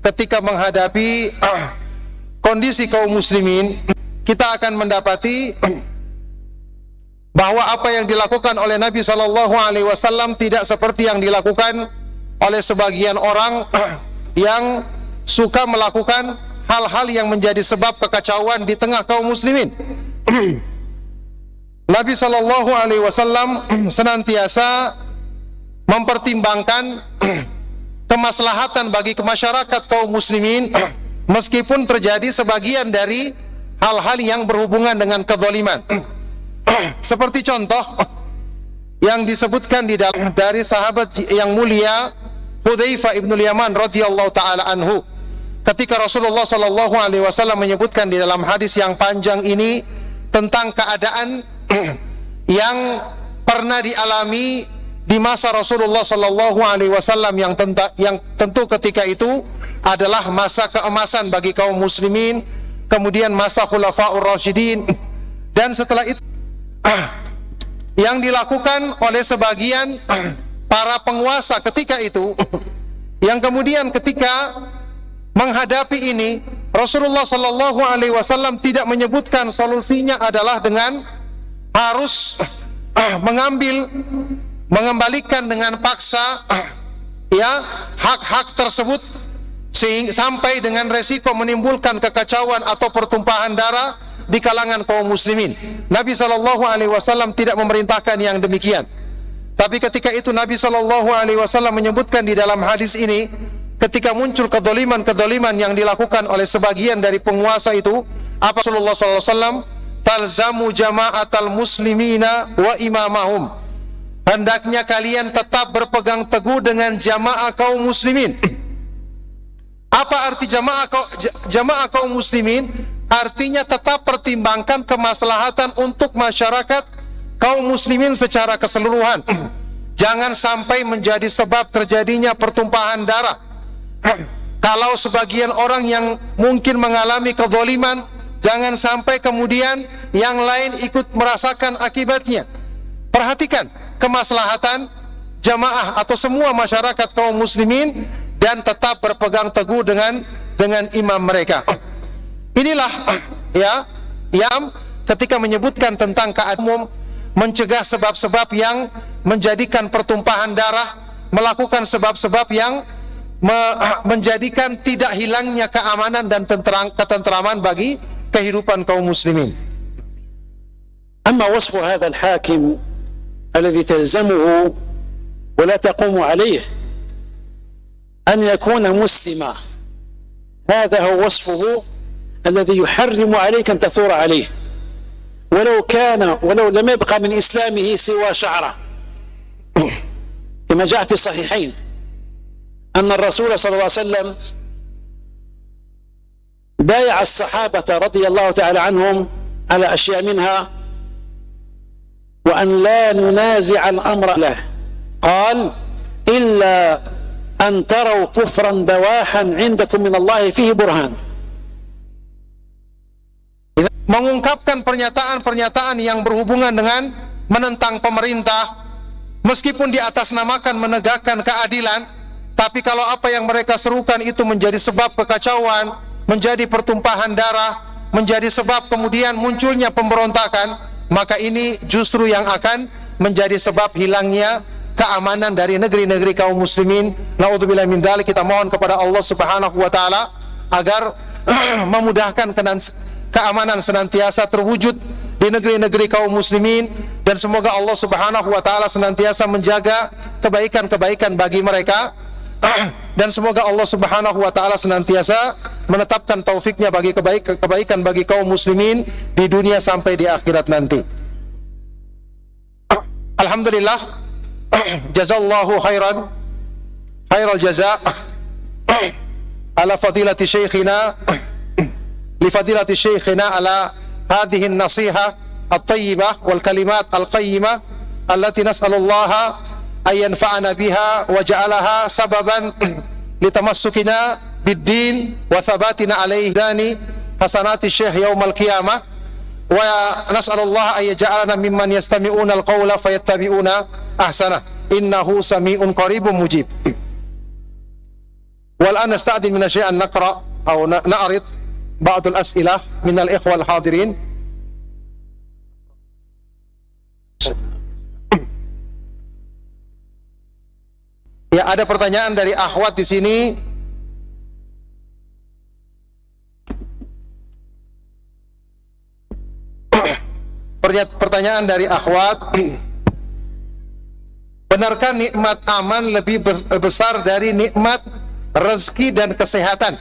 ketika menghadapi kondisi kaum muslimin, kita akan mendapati bahwa apa yang dilakukan oleh Nabi Shallallahu Alaihi Wasallam tidak seperti yang dilakukan oleh sebagian orang yang suka melakukan hal-hal yang menjadi sebab kekacauan di tengah kaum muslimin. Nabi Shallallahu Alaihi Wasallam senantiasa mempertimbangkan kemaslahatan bagi masyarakat kaum muslimin, meskipun terjadi sebagian dari hal-hal yang berhubungan dengan kezaliman. Seperti contoh yang disebutkan di dalam dari sahabat yang mulia Hudzaifah ibnul Yaman radhiyallahu taala anhu, ketika Rasulullah sallallahu alaihi wasallam menyebutkan di dalam hadis yang panjang ini tentang keadaan yang pernah dialami di masa Rasulullah sallallahu alaihi wasallam yang tentu ketika itu adalah masa keemasan bagi kaum muslimin, kemudian masa Khulafaur Rasyidin, dan setelah itu yang dilakukan oleh sebagian para penguasa ketika itu, yang kemudian ketika menghadapi ini Rasulullah sallallahu alaihi wasallam tidak menyebutkan solusinya adalah dengan harus mengembalikan dengan paksa ya hak-hak tersebut sampai dengan resiko menimbulkan kekacauan atau pertumpahan darah di kalangan kaum muslimin. Nabi sallallahu alaihi wasallam tidak memerintahkan yang demikian. Tapi ketika itu Nabi sallallahu alaihi wasallam menyebutkan di dalam hadis ini, ketika muncul kedoliman yang dilakukan oleh sebagian dari penguasa itu, apa Rasulullah sallallahu alaihi wasallam? Talzamu jama'atal muslimina wa imamahum. Hendaknya kalian tetap berpegang teguh dengan jamaah kaum muslimin. Apa arti jamaah kaum muslimin? Artinya tetap pertimbangkan kemaslahatan untuk masyarakat kaum muslimin secara keseluruhan. Jangan sampai menjadi sebab terjadinya pertumpahan darah. Kalau sebagian orang yang mungkin mengalami kezaliman, jangan sampai kemudian yang lain ikut merasakan akibatnya. Perhatikan kemaslahatan jamaah atau semua masyarakat kaum muslimin dan tetap berpegang teguh dengan imam mereka. Inilah ya yang ketika menyebutkan tentang keadaan umum, mencegah sebab-sebab yang menjadikan pertumpahan darah, melakukan sebab-sebab yang menjadikan tidak hilangnya keamanan dan ketentraman bagi kehidupan kaum muslimin. أما وصف هذا الحاكم الذي تلزمه ولا تقوم عليه أن يكون مسلما، هذا هو وصفه الذي يحرم عليك أن تثور عليه، ولو لم يبقى من إسلامه سوى شعره، كما جاء في الصحيحين أن الرسول صلى الله عليه وسلم بايع الصحابة رضي الله تعالى عنهم على أشياء منها وأن لا ننازع الأمر له، قال إلا أن تروا كفرا بواحا عندكم من الله فيه برهان. Mengungkapkan pernyataan-pernyataan yang berhubungan dengan menentang pemerintah, meskipun di atas namakan menegakkan keadilan, tapi kalau apa yang mereka serukan itu menjadi sebab kekacauan, menjadi pertumpahan darah, menjadi sebab kemudian munculnya pemberontakan, maka ini justru yang akan menjadi sebab hilangnya keamanan dari negeri-negeri kaum muslimin. Naudzubillah min dzalik. Kita mohon kepada Allah Subhanahu wa taala agar memudahkan keamanan senantiasa terwujud di negeri-negeri kaum muslimin, dan semoga Allah Subhanahu wa taala senantiasa menjaga kebaikan-kebaikan bagi mereka, dan semoga Allah Subhanahu wa taala senantiasa menetapkan taufiknya bagi kebaikan bagi kaum muslimin di dunia sampai di akhirat nanti. Alhamdulillah, jazallahu khairal jaza ala fadilati syekhina لفضيلة شيخنا على هذه النصيحة الطيبة والكلمات القيمة التي نسأل الله أن ينفعنا بها وجعلها سببا لتمسكنا بالدين وثباتنا عليه داني حسنات الشيخ يوم القيامة، ونسأل الله أن يجعلنا ممن يستمعون القول فيتبعون أحسنه إنه سميع قريب مجيب. والآن نستأذن من الشيء أن نقرأ أو نعرض بعض الأسئلة من الإخوة الحاضرين. Ya, ada pertanyaan dari akhwat di sini. Pertanyaan dari akhwat, benarkah nikmat aman lebih besar dari nikmat rezeki dan kesehatan?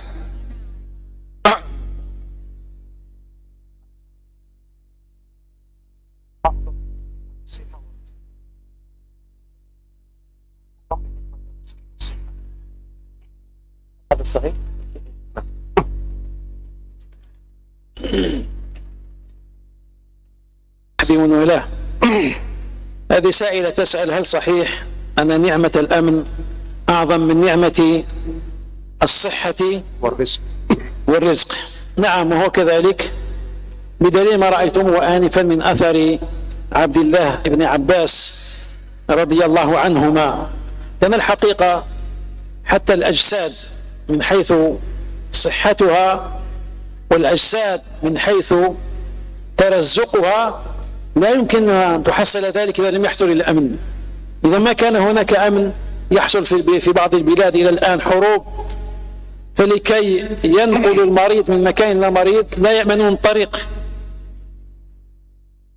صحيح. الله. هذه سائلة تسأل: هل صحيح أن نعمة الأمن أعظم من نعمة الصحة والرزق؟ نعم، وهو كذلك، بدليل ما رأيتموه آنفا من أثر عبد الله بن عباس رضي الله عنهما. لأن الحقيقة حتى الأجساد من حيث صحتها والأجساد من حيث ترزقها لا يمكن أن تحصل ذلك إذا لم يحصل الأمن. إذا ما كان هناك أمن، يحصل في بعض البلاد إلى الآن حروب، فلكي ينقل المريض من مكان إلى مريض لا يأمنون طريق.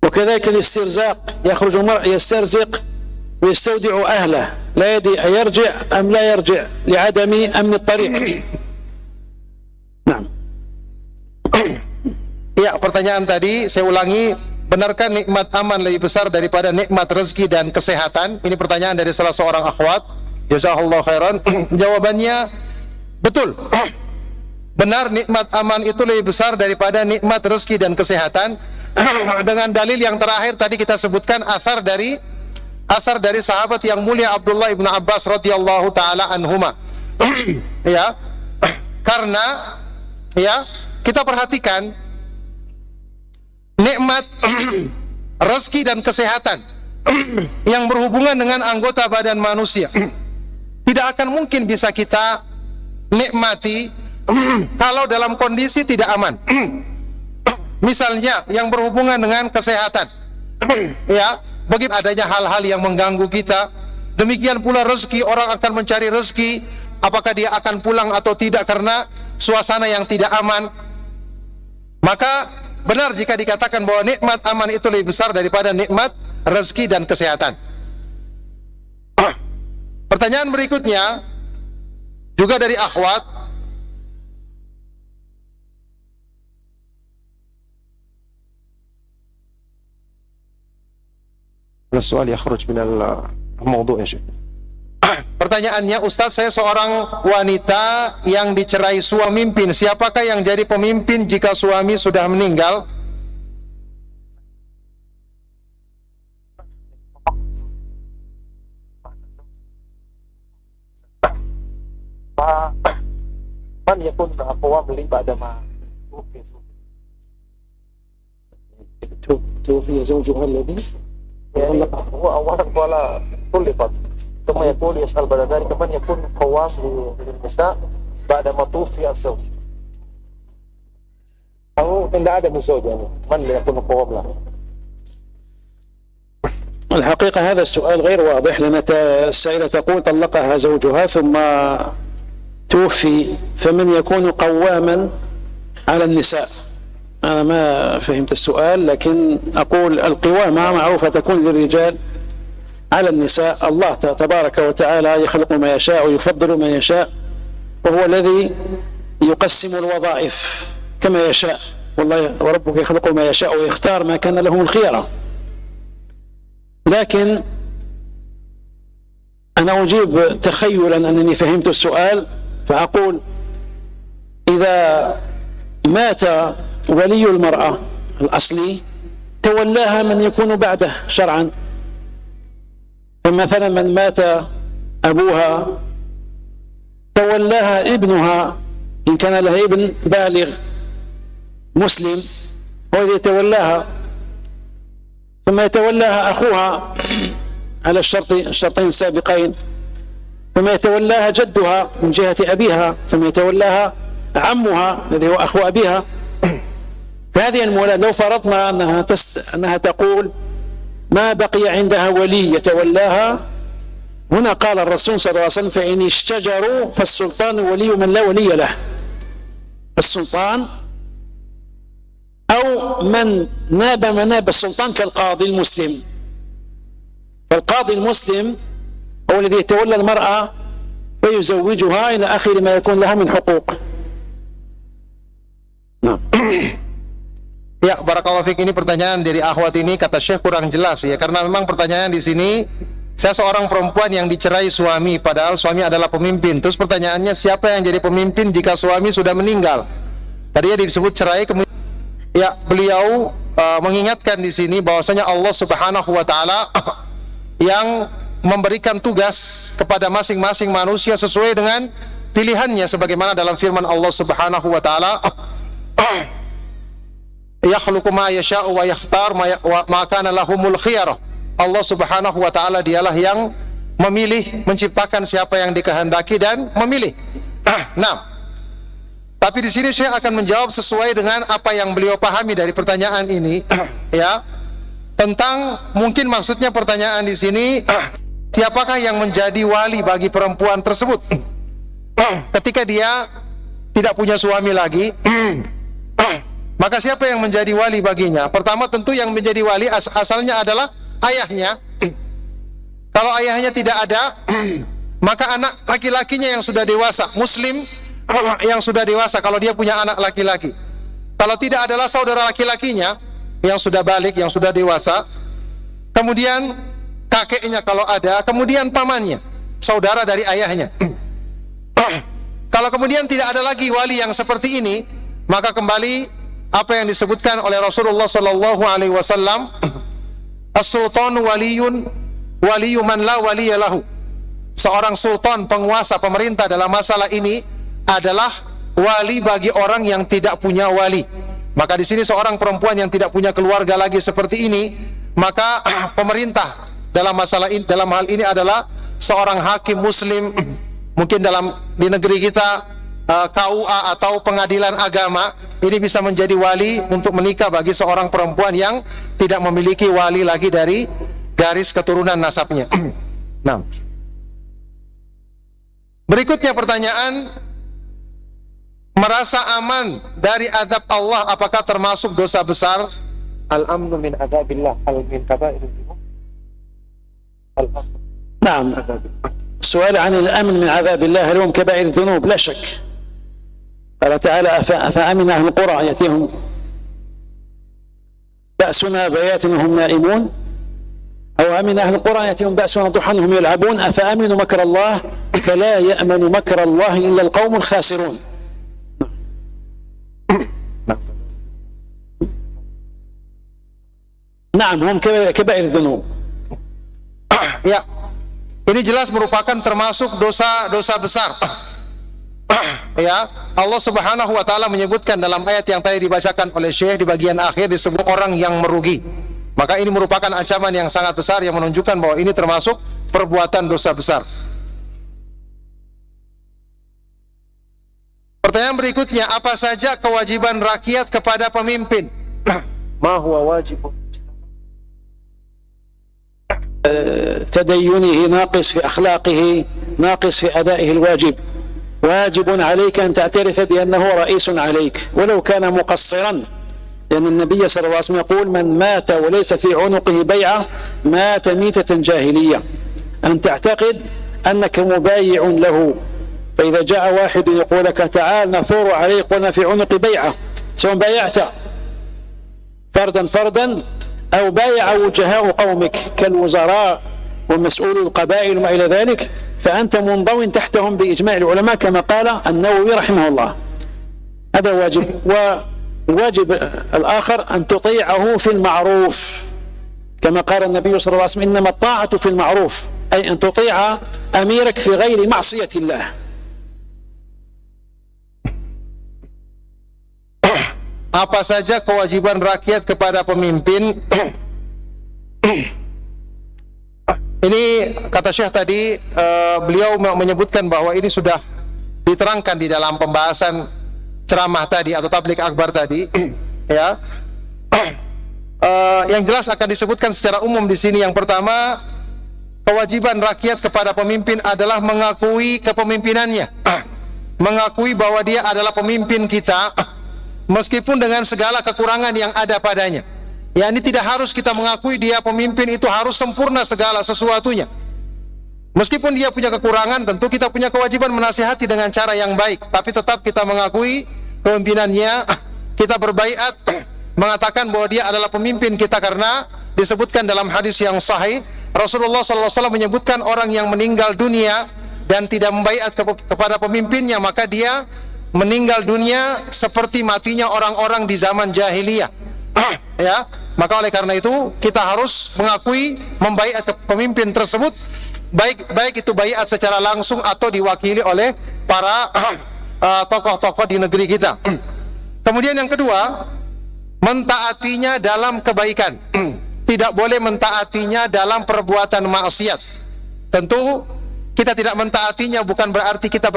وكذلك الاسترزاق، يخرج المرء يسترزق ويستودع أهله، لا يدري أيرجع أم لا يرجع لعدم أمن الطريق. نعم. Ya, pertanyaan tadi saya ulangi, benarkah nikmat aman lebih besar daripada nikmat rezeki dan kesehatan? Ini pertanyaan dari salah seorang akhwat. Jazakallahu khairan. Jawabannya betul. Benar, nikmat aman itu lebih besar daripada nikmat rezeki dan kesehatan. Dengan dalil yang terakhir tadi kita sebutkan athar dari sahabat yang mulia Abdullah ibn Abbas radhiyallahu taala anhuma. Ya. Karena ya, kita perhatikan nikmat rezeki dan kesehatan yang berhubungan dengan anggota badan manusia tidak akan mungkin bisa kita nikmati kalau dalam kondisi tidak aman. Misalnya yang berhubungan dengan kesehatan, ya, bagi adanya hal-hal yang mengganggu kita. Demikian pula rezeki, orang akan mencari rezeki, apakah dia akan pulang atau tidak karena suasana yang tidak aman. Maka benar jika dikatakan bahwa nikmat aman itu lebih besar daripada nikmat rezeki dan kesehatan. Pertanyaan berikutnya juga dari akhwat. Soal yakhruj min al-mawdu' ya Syekh. Pertanyaannya, Ustaz, saya seorang wanita yang dicerai suami. Siapakah yang jadi pemimpin jika suami sudah meninggal? Man yakun aqwam li ba'da ma توفي زوجها الذي هو أولا ولا طلقت ثم يقول يسأل بعد ذلك من يكون قوام للنساء بعد ما توفي الزوج أو إن عدم الزوج، يعني من يكون قوام له؟ الحقيقة هذا السؤال غير واضح، لأن السائلة تقول طلقها زوجها ثم توفي، فمن يكون قواما على النساء؟ أنا ما فهمت السؤال، لكن أقول القوامة معروفة تكون للرجال على النساء. الله تبارك وتعالى يخلق ما يشاء ويفضل من يشاء، وهو الذي يقسم الوظائف كما يشاء، والله وربك يخلق ما يشاء ويختار ما كان لهم الخيرة. لكن أنا أجيب تخيلا أنني فهمت السؤال، فأقول إذا مات ولي المرأة الأصلي تولاها من يكون بعده شرعا. فمثلا من مات أبوها تولاها ابنها إن كان لها ابن بالغ مسلم، هو الذي يتولاها، ثم يتولاها أخوها على الشرطين السابقين، ثم يتولاها جدها من جهة أبيها، ثم يتولاها عمها الذي هو أخو أبيها. فهذه المولاة لو فرضنا أنها تقول ما بقي عندها ولي يتولاها، هنا قال الرسول صلى الله عليه وسلم فإن اشتجروا فالسلطان ولي من لا ولي له. السلطان أو من ناب مناب السلطان كالقاضي المسلم، فالقاضي المسلم هو الذي يتولى المرأة فيزوجها إلى آخر ما يكون لها من حقوق. نعم. Ya, barakallahu fiik. Ini pertanyaan dari akhwat ini, kata Syekh kurang jelas ya, karena memang pertanyaan di sini, saya seorang perempuan yang dicerai suami, padahal suami adalah pemimpin. Terus pertanyaannya, siapa yang jadi pemimpin jika suami sudah meninggal? Tadinya disebut cerai, kemudian ya beliau mengingatkan di sini bahwasanya Allah Subhanahu wa taala yang memberikan tugas kepada masing-masing manusia sesuai dengan pilihannya, sebagaimana dalam firman Allah Subhanahu wa taala, yakhluqu ma yasha'u wa yakhtar ma kana lahumul khiyarah. Allah Subhanahu wa taala dialah yang memilih, menciptakan siapa yang dikehendaki dan memilih. Nah, tapi di sini saya akan menjawab sesuai dengan apa yang beliau pahami dari pertanyaan ini, ya. Tentang, mungkin maksudnya pertanyaan di sini, siapakah yang menjadi wali bagi perempuan tersebut ketika dia tidak punya suami lagi? Maka siapa yang menjadi wali baginya? Pertama tentu yang menjadi wali asalnya adalah ayahnya. Kalau ayahnya tidak ada, maka anak laki-lakinya yang sudah dewasa, muslim yang sudah dewasa, kalau dia punya anak laki-laki. Kalau tidak adalah saudara laki-lakinya yang sudah balik, yang sudah dewasa, kemudian kakeknya kalau ada, kemudian pamannya, saudara dari ayahnya. Kalau kemudian tidak ada lagi wali yang seperti ini, maka kembali apa yang disebutkan oleh Rasulullah sallallahu alaihi wasallam, as-sultanu waliyyu man la waliya lahu. Seorang sultan, penguasa, pemerintah dalam masalah ini adalah wali bagi orang yang tidak punya wali. Maka di sini seorang perempuan yang tidak punya keluarga lagi seperti ini, maka pemerintah dalam masalah ini, dalam hal ini adalah seorang hakim muslim, mungkin di negeri kita KUA atau pengadilan agama, ini bisa menjadi wali untuk menikah bagi seorang perempuan yang tidak memiliki wali lagi dari garis keturunan nasabnya. Nah, berikutnya pertanyaan, merasa aman dari azab Allah apakah termasuk dosa besar? Al-amnu min adzabillah al-min kaba'irul dzunub. نعم. السؤال عن الأمن من عذاب الله هل هو من كبائر الذنوب؟ لا شك. قال تعالى أفأمن أهل القرى يأتيهم بأسنا بيات وهم نائمون أو أمن أهل القرى يأتيهم بأسنا ضحى وهم يلعبون أفأمنوا مكر الله فلا يأمن مكر الله إلا القوم الخاسرون. نعم هم كبائر الذنوب. Ya, ini jelas merupakan termasuk dosa besar. Ya, Allah Subhanahu wa taala menyebutkan dalam ayat yang tadi dibacakan oleh Syekh di bagian akhir, disebut orang yang merugi. Maka ini merupakan ancaman yang sangat besar yang menunjukkan bahwa ini termasuk perbuatan dosa besar. Pertanyaan berikutnya, apa saja kewajiban rakyat kepada pemimpin? Ma huwa wajibun تدينه ناقص في أخلاقه ناقص في أدائه الواجب. واجب عليك أن تعترف بأنه رئيس عليك ولو كان مقصرا، لأن النبي صلى الله عليه وسلم يقول من مات وليس في عنقه بيعة مات ميتة جاهلية. أن تعتقد أنك مبايع له، فإذا جاء واحد يقول لك تعال نثور عليك قلنا في عنق بيعة، سواء بايعت فردا أو بايع وجهاء قومك كالوزراء ومسؤول القبائل وما إلى ذلك، فأنت منضو تحتهم بإجماع العلماء كما قال النووي رحمه الله. هذا واجب. والواجب الآخر أن تطيعه في المعروف كما قال النبي صلى الله عليه وسلم إنما الطاعة في المعروف، أي أن تطيع أميرك في غير معصية الله. Apa saja kewajiban rakyat kepada pemimpin? Ini kata Syekh tadi, beliau menyebutkan bahwa ini sudah diterangkan di dalam pembahasan ceramah tadi atau tabligh akbar tadi, ya. Yang jelas akan disebutkan secara umum di sini. Yang pertama, kewajiban rakyat kepada pemimpin adalah mengakui kepemimpinannya, mengakui bahwa dia adalah pemimpin kita, meskipun dengan segala kekurangan yang ada padanya. Ya, ini tidak harus kita mengakui dia pemimpin itu harus sempurna segala sesuatunya. Meskipun dia punya kekurangan, tentu kita punya kewajiban menasihati dengan cara yang baik, tapi tetap kita mengakui kepemimpinannya. Kita berbaiat mengatakan bahwa dia adalah pemimpin kita, karena disebutkan dalam hadis yang sahih Rasulullah SAW menyebutkan orang yang meninggal dunia dan tidak membaiat kepada pemimpinnya, maka dia meninggal dunia seperti matinya orang-orang di zaman jahiliyah. Ya, maka oleh karena itu kita harus mengakui membaiat pemimpin tersebut, baik itu baiat secara langsung atau diwakili oleh para tokoh-tokoh di negeri kita. Kemudian yang kedua, mentaatinya dalam kebaikan. Tidak boleh mentaatinya dalam perbuatan maksiat. Tentu kita tidak mentaatinya bukan berarti kita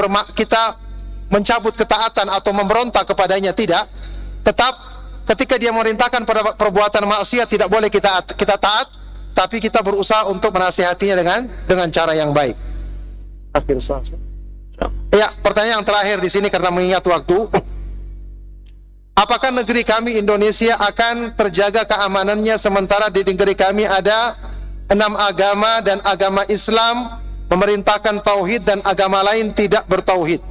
mencabut ketaatan atau memberontak kepadanya, tidak. Tetap ketika dia memerintahkan pada perbuatan maksiat tidak boleh kita taat, tapi kita berusaha untuk menasihatinya dengan cara yang baik. Akhir saja. Ya, pertanyaan yang terakhir di sini karena mengingat waktu. Apakah negeri kami Indonesia akan terjaga keamanannya sementara di negeri kami ada 6 agama dan agama Islam memerintahkan tauhid dan agama lain tidak bertauhid?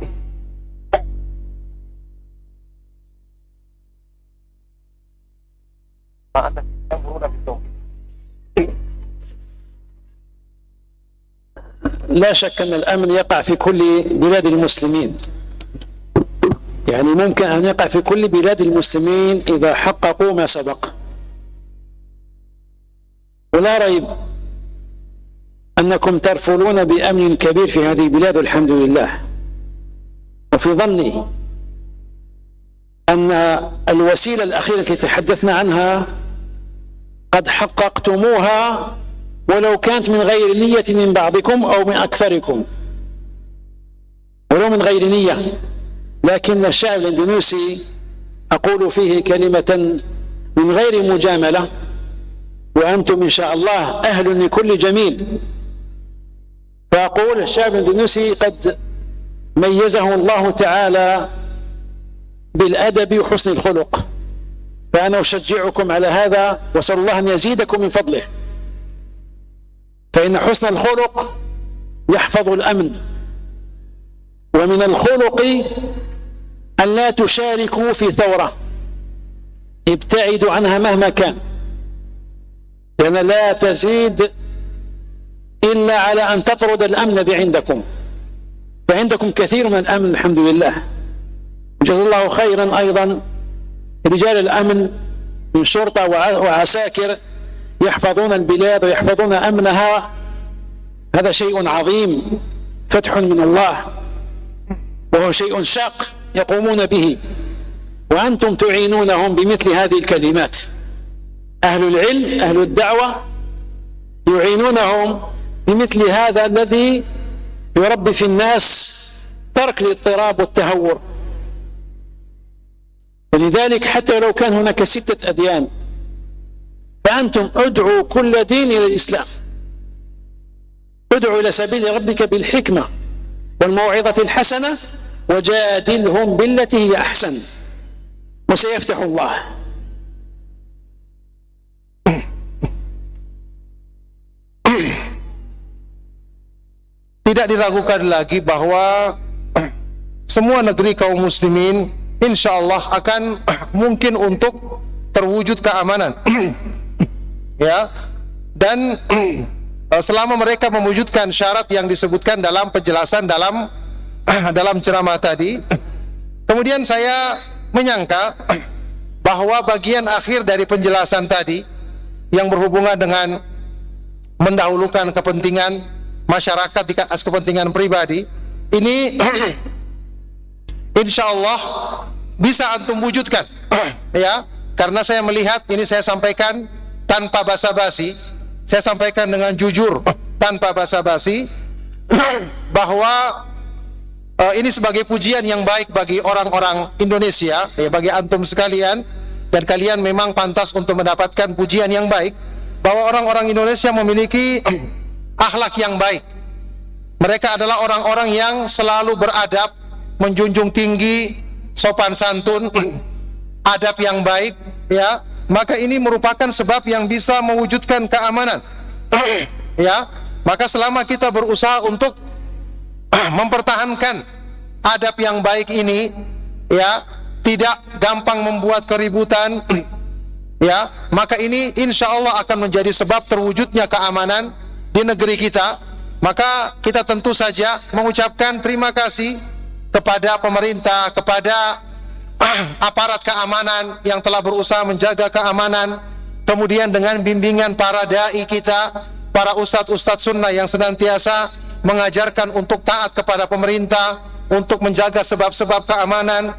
لا شك أن الأمن يقع في كل بلاد المسلمين، يعني ممكن أن يقع في كل بلاد المسلمين إذا حققوا ما سبق، ولا ريب أنكم ترفلون بأمن كبير في هذه البلاد والحمد لله. وفي ظني أن الوسيلة الأخيرة التي تحدثنا عنها قد حققتموها ولو كانت من غير نية من بعضكم أو من أكثركم، ولو من غير نية، لكن الشعب الاندونيسي أقول فيه كلمة من غير مجاملة، وأنتم إن شاء الله أهل لكل جميل، فأقول الشعب الاندونيسي قد ميزه الله تعالى بالأدب وحسن الخلق، فأنا أشجعكم على هذا وأسأل الله أن يزيدكم من فضله، فإن حسن الخلق يحفظ الأمن، ومن الخلق أن لا تشاركوا في ثورة، ابتعدوا عنها مهما كان، لأن لا تزيد إلا على أن تطرد الأمن الذي عندكم، فعندكم كثير من الأمن الحمد لله. جزا الله خيرا أيضا رجال الأمن من شرطة وعساكر يحفظون البلاد ويحفظون أمنها، هذا شيء عظيم، فتح من الله، وهو شيء شاق يقومون به، وأنتم تعينونهم بمثل هذه الكلمات. أهل العلم أهل الدعوة يعينونهم بمثل هذا الذي يربي في الناس ترك الاضطراب والتهور. ولذلك حتى لو كان هناك 6 أديان فأنتم ادعوا كل دين إلى الإسلام، ادعوا إلى سبيل ربك بالحكمة والموعظة الحسنة وجادلهم بالتي هي أحسن وسيفتح الله. Tidak diragukan lagi bahwa semua negeri kaum muslimin insya Allah akan mungkin untuk terwujud keamanan. Ya, dan selama mereka mewujudkan syarat yang disebutkan dalam penjelasan dalam ceramah tadi, kemudian saya menyangka bahwa bagian akhir dari penjelasan tadi yang berhubungan dengan mendahulukan kepentingan masyarakat di atas kepentingan pribadi ini insya Allah bisa antum wujudkan. Ya, karena saya melihat ini saya sampaikan tanpa basa-basi, saya sampaikan dengan jujur tanpa basa-basi bahwa ini sebagai pujian yang baik bagi orang-orang Indonesia, ya, bagi antum sekalian, dan kalian memang pantas untuk mendapatkan pujian yang baik bahwa orang-orang Indonesia memiliki akhlak yang baik. Mereka adalah orang-orang yang selalu beradab, menjunjung tinggi sopan santun, adab yang baik, ya. Maka ini merupakan sebab yang bisa mewujudkan keamanan. Ya, maka selama kita berusaha untuk mempertahankan adab yang baik ini, ya, tidak gampang membuat keributan, ya, maka ini insya Allah akan menjadi sebab terwujudnya keamanan di negeri kita. Maka kita tentu saja mengucapkan terima kasih kepada pemerintah, kepada aparat keamanan yang telah berusaha menjaga keamanan, kemudian dengan bimbingan para dai kita, para ustadz-ustadz sunnah yang senantiasa mengajarkan untuk taat kepada pemerintah, untuk menjaga sebab-sebab keamanan,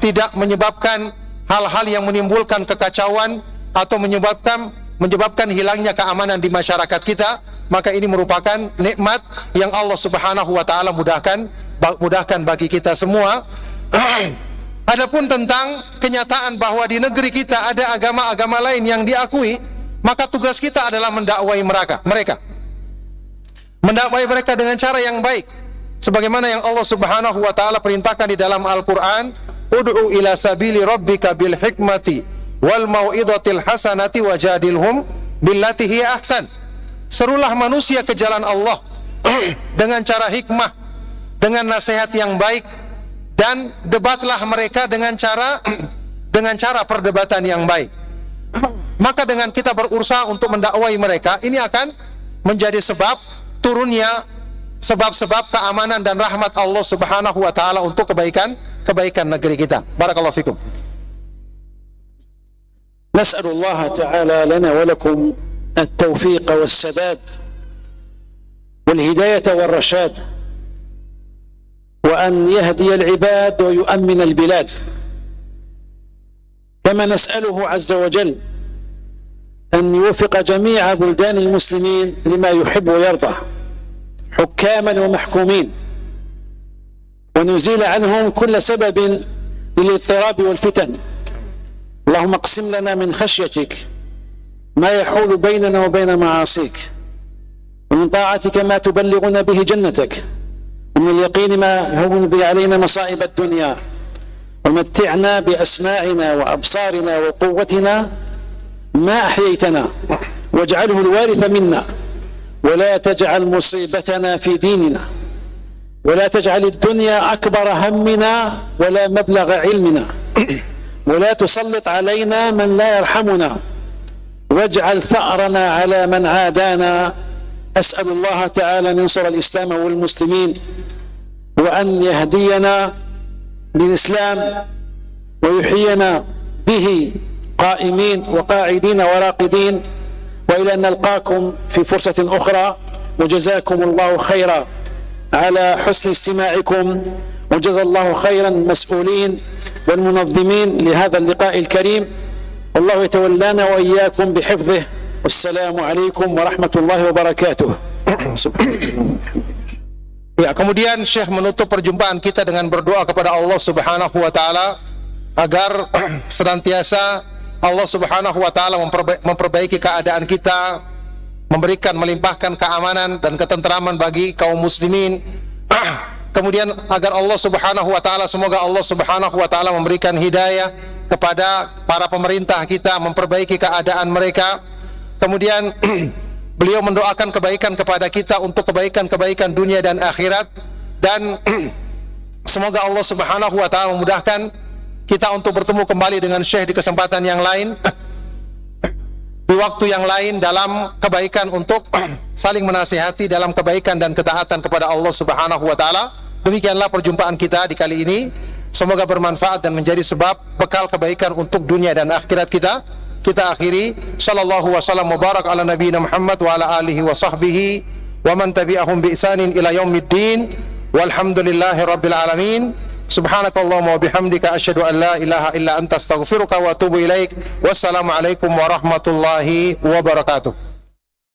tidak menyebabkan hal-hal yang menimbulkan kekacauan atau menyebabkan hilangnya keamanan di masyarakat kita. Maka ini merupakan nikmat yang Allah Subhanahu wa taala mudahkan bagi kita semua. Adapun tentang kenyataan bahwa di negeri kita ada agama-agama lain yang diakui, maka tugas kita adalah mendakwai mereka. Mendakwai mereka dengan cara yang baik, sebagaimana yang Allah Subhanahu wa taala perintahkan di dalam Al-Qur'an, "Ud'u ila sabili rabbika bil hikmati wal mau'izatil hasanati wajadilhum billati hiya ahsan." Serulah manusia ke jalan Allah dengan cara hikmah, dengan nasihat yang baik, dan debatlah mereka dengan cara perdebatan yang baik. Maka dengan kita berusaha untuk mendakwai mereka, ini akan menjadi sebab turunnya sebab-sebab keamanan dan rahmat Allah Subhanahu wa taala untuk kebaikan negeri kita. Barakallahu fikum. Nas'alullah ta'ala lana wa lakum التوفيق والسداد والهداية والرشاد وأن يهدي العباد ويؤمن البلاد كما نسأله عز وجل أن يوفق جميع بلدان المسلمين لما يحب ويرضى حكاما ومحكومين ونزيل عنهم كل سبب للاضطراب والفتن اللهم اقسم لنا من خشيتك ما يحول بيننا وبين معاصيك ومن طاعتك ما تبلغنا به جنتك ومن اليقين ما يهون به علينا مصائب الدنيا ومتعنا بأسماعنا وأبصارنا وقوتنا ما أحييتنا واجعله الوارث منا ولا تجعل مصيبتنا في ديننا ولا تجعل الدنيا أكبر همنا ولا مبلغ علمنا ولا تسلط علينا من لا يرحمنا واجعل ثأرنا على من عادانا أسأل الله تعالى أن ينصر الإسلام والمسلمين وأن يهدينا للإسلام ويحيينا به قائمين وقاعدين وراقدين وإلى أن نلقاكم في فرصة أخرى وجزاكم الله خيرا على حسن استماعكم وجزا الله خيرا المسؤولين والمنظمين لهذا اللقاء الكريم والله يتولانا وإياكم بحفظه والسلام عليكم ورحمة الله وبركاته. Ya, kemudian Syekh menutup perjumpaan kita dengan berdoa kepada Allah Subhanahu wa taala agar senantiasa Allah Subhanahu wa taala memperbaiki keadaan kita, melimpahkan keamanan dan ketenteraman bagi kaum muslimin. Kemudian agar Allah Subhanahu wa taala, semoga Allah Subhanahu wa taala memberikan hidayah kepada para pemerintah kita, memperbaiki keadaan mereka. Kemudian beliau mendoakan kebaikan kepada kita untuk kebaikan dunia dan akhirat, dan semoga Allah Subhanahu wa taala memudahkan kita untuk bertemu kembali dengan Syekh di kesempatan yang lain, di waktu yang lain, dalam kebaikan, untuk saling menasihati dalam kebaikan dan ketaatan kepada Allah Subhanahu wa taala. Demikianlah perjumpaan kita di kali ini. Semoga bermanfaat dan menjadi sebab bekal kebaikan untuk dunia dan akhirat kita. Kita akhiri, sallallahu wasallam mubarak ala nabiyina Muhammad wa ala alihi wa sahbihi wa man tabi'ahum bi ihsanin ila yaumiddin walhamdulillahi rabbil alamin. Subhanakallahumma wa bihamdika asyhadu an la ilaha illa anta astaghfiruka wa atubu ilaik. Wassalamu alaikum warahmatullahi wabarakatuh.